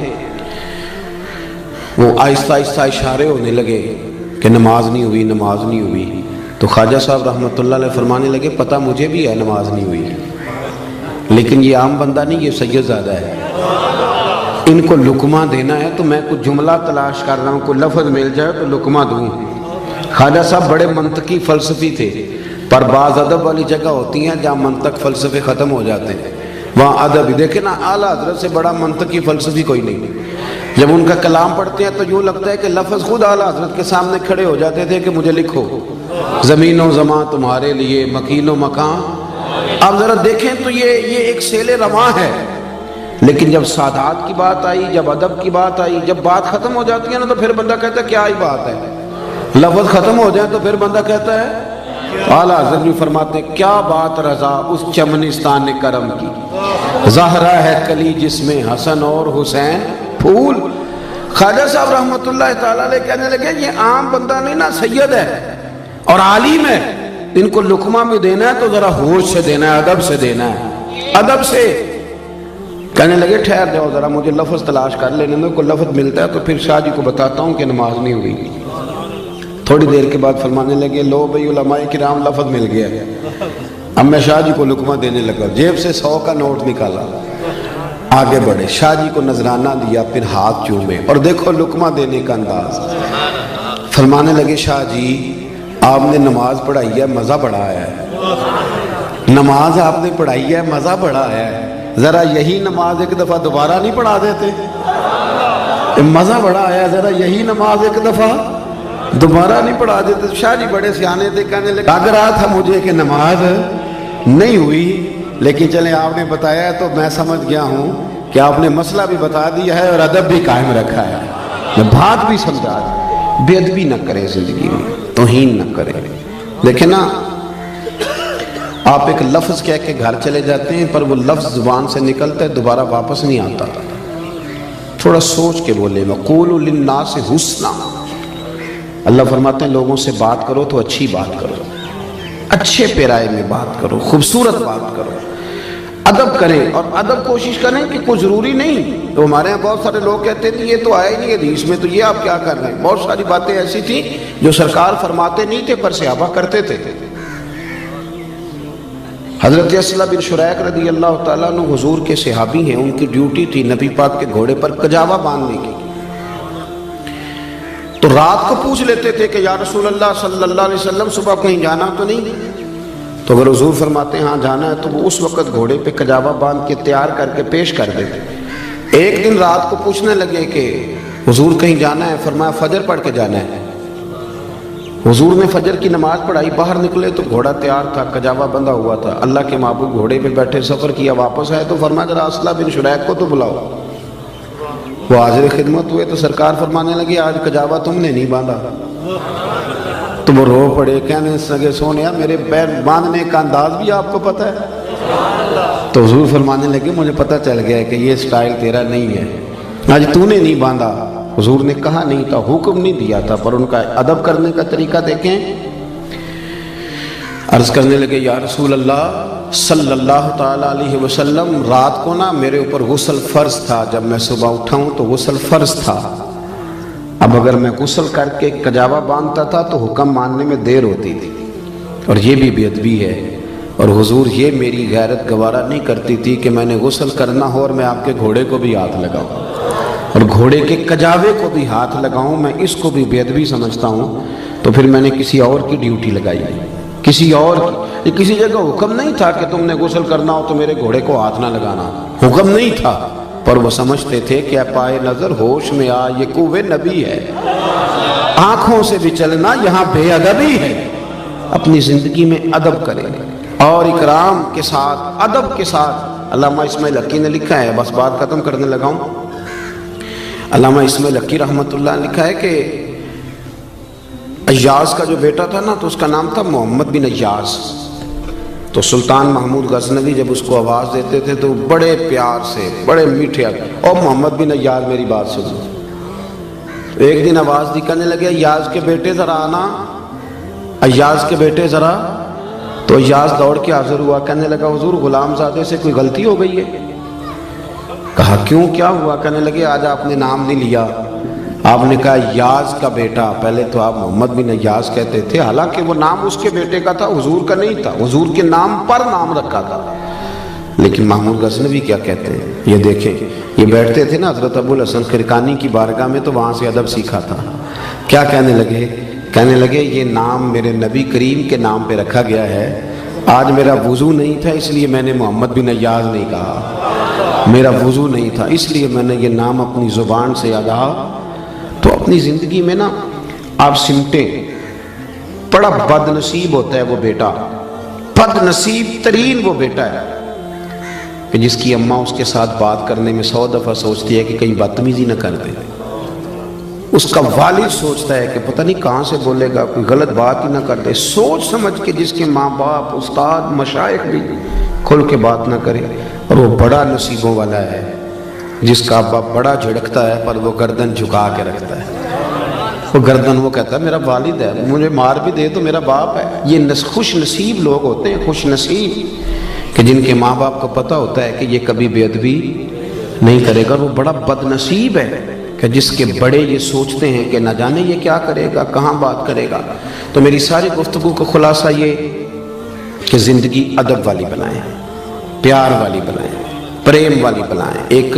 وہ آہستہ آہستہ اشارے ہونے لگے کہ نماز نہیں ہوئی، نماز نہیں ہوئی۔ تو خواجہ صاحب رحمۃ اللہ علیہ فرمانے لگے پتہ مجھے بھی ہے نماز نہیں ہوئی، لیکن یہ عام بندہ نہیں، یہ سید زادہ ہے، ان کو لقمہ دینا ہے تو میں کچھ جملہ تلاش کر رہا ہوں، کوئی لفظ مل جائے تو لقمہ دوں۔ خواجہ صاحب بڑے منطقی فلسفی تھے، پر بعض ادب والی جگہ ہوتی ہیں جہاں منطق فلسفے ختم ہو جاتے ہیں، وہاں ادب ہی دیکھیں نا، اعلیٰ حضرت سے بڑا منطقی فلسفی کوئی نہیں۔ جب ان کا کلام پڑھتے ہیں تو یوں لگتا ہے کہ لفظ خود اعلیٰ حضرت کے سامنے کھڑے ہو جاتے تھے کہ مجھے لکھو، زمین و زمان تمہارے لیے، مکین و مکان۔ آپ ذرا دیکھیں تو یہ ایک سیل رواں ہے، لیکن جب سادات کی بات آئی، جب ادب کی بات آئی، جب بات ختم ہو جاتی ہے نا تو پھر بندہ کہتا ہے کیا ہی بات ہے، لفظ ختم ہو جائے تو پھر بندہ کہتا ہے۔ اعلیٰ حضرت بھی فرماتے ہیں کیا بات رضا اس چمنستان کرم کی، زہرا ہے کلی جس میں حسن اور حسین پھول۔ خواجہ صاحب رحمۃ اللہ تعالیٰ علیہ کہنے لگے یہ عام بندہ نہیں نا، سید ہے اور عالم ہے، ان کو لقمہ بھی دینا ہے تو ذرا ہوش سے دینا ہے، ادب سے دینا ہے، ادب سے۔ کہنے لگے ٹھہر جاؤ ذرا، مجھے لفظ تلاش کر لینے دو، کوئی لفظ ملتا ہے تو پھر شاہ جی کو بتاتا ہوں کہ نماز نہیں ہوئی۔ تھوڑی دیر کے بعد فرمانے لگے لو بھئی علماء کرام لفظ مل گیا۔ اب میں شاہ جی کو لقمہ دینے لگا، جیب سے 100 کا نوٹ نکالا، آگے بڑھے، شاہ جی کو نذرانہ دیا، پھر ہاتھ چومے، اور دیکھو لقمہ دینے کا انداز۔ فرمانے لگے شاہ جی آپ نے نماز پڑھائی ہے، مزہ بڑا آیا ہے، نماز آپ نے پڑھائی ہے، مزہ بڑا آیا ہے، ذرا یہی نماز ایک دفعہ دوبارہ نہیں پڑھا دیتے، مزہ بڑا آیا، ذرا یہی نماز ایک دفعہ دوبارہ نہیں پڑھا دیتے۔ شاہ جی بڑے سیانے تھے، کہنے لگے لگ رہا تھا مجھے کہ نماز نہیں ہوئی، لیکن چلیں آپ نے بتایا تو میں سمجھ گیا ہوں کہ آپ نے مسئلہ بھی بتا دیا ہے اور ادب بھی قائم رکھا ہے، بات بھی سمجھا دی، بے ادبی نہ کرے زندگی میں، توہین نہ کرے۔ دیکھیں نا، آپ ایک لفظ کہہ کے گھر چلے جاتے ہیں پر وہ لفظ زبان سے نکلتا ہے دوبارہ واپس نہیں آتا، تھوڑا سوچ کے بولے وقولوا للناس حسنا. اللہ فرماتے ہیں لوگوں سے بات کرو تو اچھی بات کرو، اچھے پیرائے میں بات کرو، خوبصورت بات کرو، ادب کریں. اور ادب کوشش کریں کہ کوئی ضروری نہیں. تو ہمارے یہاں بہت سارے لوگ کہتے تھے یہ تو آئے نہیں حدیث میں، تو یہ آپ کیا کر رہے ہیں. بہت ساری باتیں ایسی تھیں جو سرکار فرماتے نہیں تھے پر صحابہ کرتے تھے. حضرت اسلم بن شریک رضی اللہ تعالیٰ عنہ حضور کے صحابی ہیں. ان کی ڈیوٹی تھی نبی پاک کے گھوڑے پر کجاوا باندھنے کی. تو رات کو پوچھ لیتے تھے کہ یا رسول اللہ صلی اللہ علیہ وسلم صبح کہیں جانا تو نہیں. تو اگر حضور فرماتے ہیں ہاں جانا ہے تو وہ اس وقت گھوڑے پہ کجاوا باندھ کے تیار کر کے پیش کر دیتے. ایک دن رات کو پوچھنے لگے کہ حضور کہیں جانا ہے. فرمایا فجر پڑھ کے جانا ہے. حضور نے فجر کی نماز پڑھائی، باہر نکلے تو گھوڑا تیار تھا، کجاوا بندھا ہوا تھا. اللہ کے محبوب گھوڑے پہ بیٹھے سفر کیا، واپس آئے تو فرمایا ذرا اسلم بن شریک کو تو بلاؤ. وہ حاضر خدمت ہوئے تو سرکار فرمانے لگے آج کجاوا تم نے نہیں باندھا. تو وہ رو پڑے، کہنے لگے سونیا میرے پیر باندھنے کا انداز بھی آپ کو پتہ ہے. تو حضور فرمانے لگے مجھے پتہ چل گیا ہے کہ یہ سٹائل تیرا نہیں ہے، آج تو نے نہیں باندھا. حضور نے کہا نہیں تھا، حکم نہیں دیا تھا، پر ان کا ادب کرنے کا طریقہ دیکھیں. عرض کرنے لگے یا رسول اللہ صلی اللہ تعالیٰ علیہ وسلم رات کو نا میرے اوپر غسل فرض تھا. جب میں صبح اٹھا ہوں تو غسل فرض تھا. اب اگر میں غسل کر کے کجاوا باندھتا تھا تو حکم ماننے میں دیر ہوتی تھی، اور یہ بھی بے ادبی ہے. اور حضور یہ میری غیرت گوارا نہیں کرتی تھی کہ میں نے غسل کرنا ہو اور میں آپ کے گھوڑے کو بھی ہاتھ لگاؤں اور گھوڑے کے کجاوے کو بھی ہاتھ لگاؤں. میں اس کو بھی بے ادبی سمجھتا ہوں. تو پھر میں نے کسی اور کی ڈیوٹی لگائی، کسی اور کی. کسی جگہ حکم نہیں تھا کہ تم نے غسل کرنا ہو تو میرے گھوڑے کو ہاتھ نہ لگانا، حکم نہیں تھا. پر وہ سمجھتے تھے کہ پائے نظر ہوش میں آ، یہ کوہ نبی ہے، آنکھوں سے بھی چلنا یہاں بے ادبی ہے. اپنی زندگی میں ادب کریں اور اکرام کے ساتھ، ادب کے ساتھ. علامہ اسماعیل حقی نے لکھا ہے، بس بات ختم کرنے لگا ہوں. علامہ اسماعیل حقی رحمۃ اللہ نے لکھا ہے کہ ایاز کا جو بیٹا تھا نا تو اس کا نام تھا محمد بن ایاز. تو سلطان محمود غزنوی جب اس کو آواز دیتے تھے تو بڑے پیار سے، بڑے میٹھے، اور محمد بن ایاز میری بات سنو. ایک دن آواز دی کہنے لگے ایاز کے بیٹے ذرا آنا، ایاز کے بیٹے ذرا. تو ایاز دوڑ کے حاضر ہوا، کہنے لگا حضور غلام زادے سے کوئی غلطی ہو گئی ہے. کہا کیوں، کیا ہوا؟ کہنے لگے آج آپ نے نام نہیں لیا، آپ نے کہا ایاز کا بیٹا. پہلے تو آپ محمد بن ایاز کہتے تھے، حالانکہ وہ نام اس کے بیٹے کا تھا، حضور کا نہیں تھا. حضور کے نام پر نام رکھا تھا. لیکن محمود غزنوی کیا کہتے ہیں، یہ دیکھیں، یہ بیٹھتے تھے نا حضرت ابو الحسن خرقانی کی بارگاہ میں تو وہاں سے ادب سیکھا تھا. کیا کہنے لگے؟ کہنے لگے یہ نام میرے نبی کریم کے نام پہ رکھا گیا ہے. آج میرا وضو نہیں تھا اس لیے میں نے محمد بن ایاز نہیں کہا، میرا وضو نہیں تھا اس لیے میں نے یہ نام اپنی زبان سے ادا. تو اپنی زندگی میں نا آپ سمٹیں. بڑا بد نصیب ہوتا ہے وہ بیٹا، بد نصیب ترین وہ بیٹا ہے کہ جس کی اماں اس کے ساتھ بات کرنے میں 100 دفعہ سوچتی ہے کہ کہیں بدتمیزی نہ کر دے. اس کا والد سوچتا ہے کہ پتہ نہیں کہاں سے بولے گا، کوئی غلط بات ہی نہ کر دے. سوچ سمجھ کے جس کے ماں باپ، استاد، مشائخ بھی کھل کے بات نہ کرے. اور وہ بڑا نصیبوں والا ہے جس کا باپ بڑا جھڑکتا ہے پر وہ گردن جھکا کے رکھتا ہے. وہ گردن، وہ کہتا ہے میرا والد ہے، مجھے مار بھی دے تو میرا باپ ہے. یہ خوش نصیب لوگ ہوتے ہیں، خوش نصیب کہ جن کے ماں باپ کو پتہ ہوتا ہے کہ یہ کبھی بے ادبی نہیں کرے گا. وہ بڑا بد نصیب ہے کہ جس کے بڑے یہ سوچتے ہیں کہ نہ جانے یہ کیا کرے گا، کہاں بات کرے گا. تو میری ساری گفتگو کا خلاصہ یہ کہ زندگی ادب والی بنائیں، پیار والی بنائیں، پریم والی بنائیں. ایک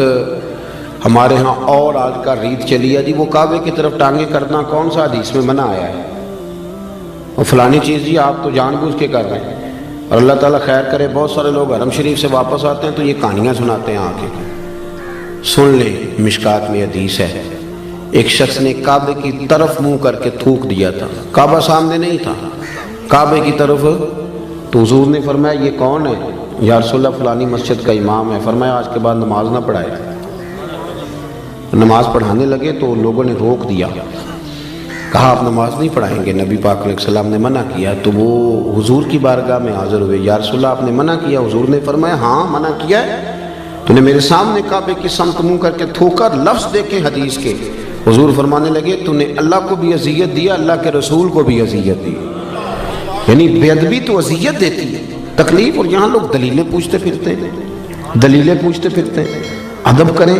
ہمارے ہاں اور آج کا ریت چلی ہے جی، وہ کعبے کی طرف ٹانگیں کرنا کون سا حدیث میں منع آیا ہے، اور فلانی چیز جی آپ تو جان بوجھ کے کر رہے ہیں. اور اللہ تعالیٰ خیر کرے، بہت سارے لوگ حرم شریف سے واپس آتے ہیں تو یہ کہانیاں سناتے ہیں آ کے. سن لیں، مشکات میں حدیث ہے، ایک شخص نے کعبے کی طرف منہ کر کے تھوک دیا تھا. کعبہ سامنے نہیں تھا، کعبے کی طرف. تو حضور نے فرمایا یہ کون ہے؟ یا رسول اللہ فلانی مسجد کا امام ہے. فرمایا آج کے بعد نماز نہ پڑھائے. نماز پڑھانے لگے تو لوگوں نے روک دیا، کہا آپ نماز نہیں پڑھائیں گے، نبی پاک علیہ السلام نے منع کیا. تو وہ حضور کی بارگاہ میں حاضر ہوئے، یا رسول اللہ آپ نے منع کیا؟ حضور نے فرمایا ہاں منع کیا ہے. تو نے میرے سامنے کعبے کی سمت منہ کر کے تھوکر لفظ دیکھیں حدیث کے. حضور فرمانے لگے تو نے اللہ کو بھی اذیت دیا, اللہ کے رسول کو بھی اذیت دی. یعنی بے ادبی تو اذیت دیتی ہے, تکلیف. اور یہاں لوگ دلیلیں پوچھتے پھرتے ہیں, دلیلیں پوچھتے پھرتے ہیں. ادب کریں.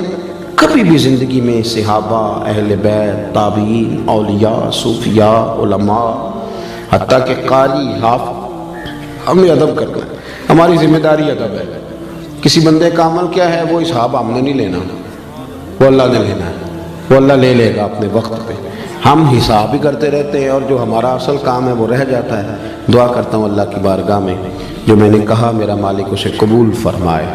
کبھی بھی زندگی میں صحابہ, اہل بیت, تابعین, اولیاء, صوفیاء, علماء, حتیٰ کہ قاری, حافظ, ہمیں ادب کرنا ہے. ہماری ذمہ داری ادب ہے. کسی بندے کا عمل کیا ہے وہ حساب ہم نے نہیں لینا, وہ اللہ نے لینا ہے. وہ اللہ لے لے گا اپنے وقت پہ. ہم حساب ہی کرتے رہتے ہیں اور جو ہمارا اصل کام ہے وہ رہ جاتا ہے. دعا کرتا ہوں اللہ کی بارگاہ میں جو میں نے کہا میرا مالک اسے قبول فرمائے.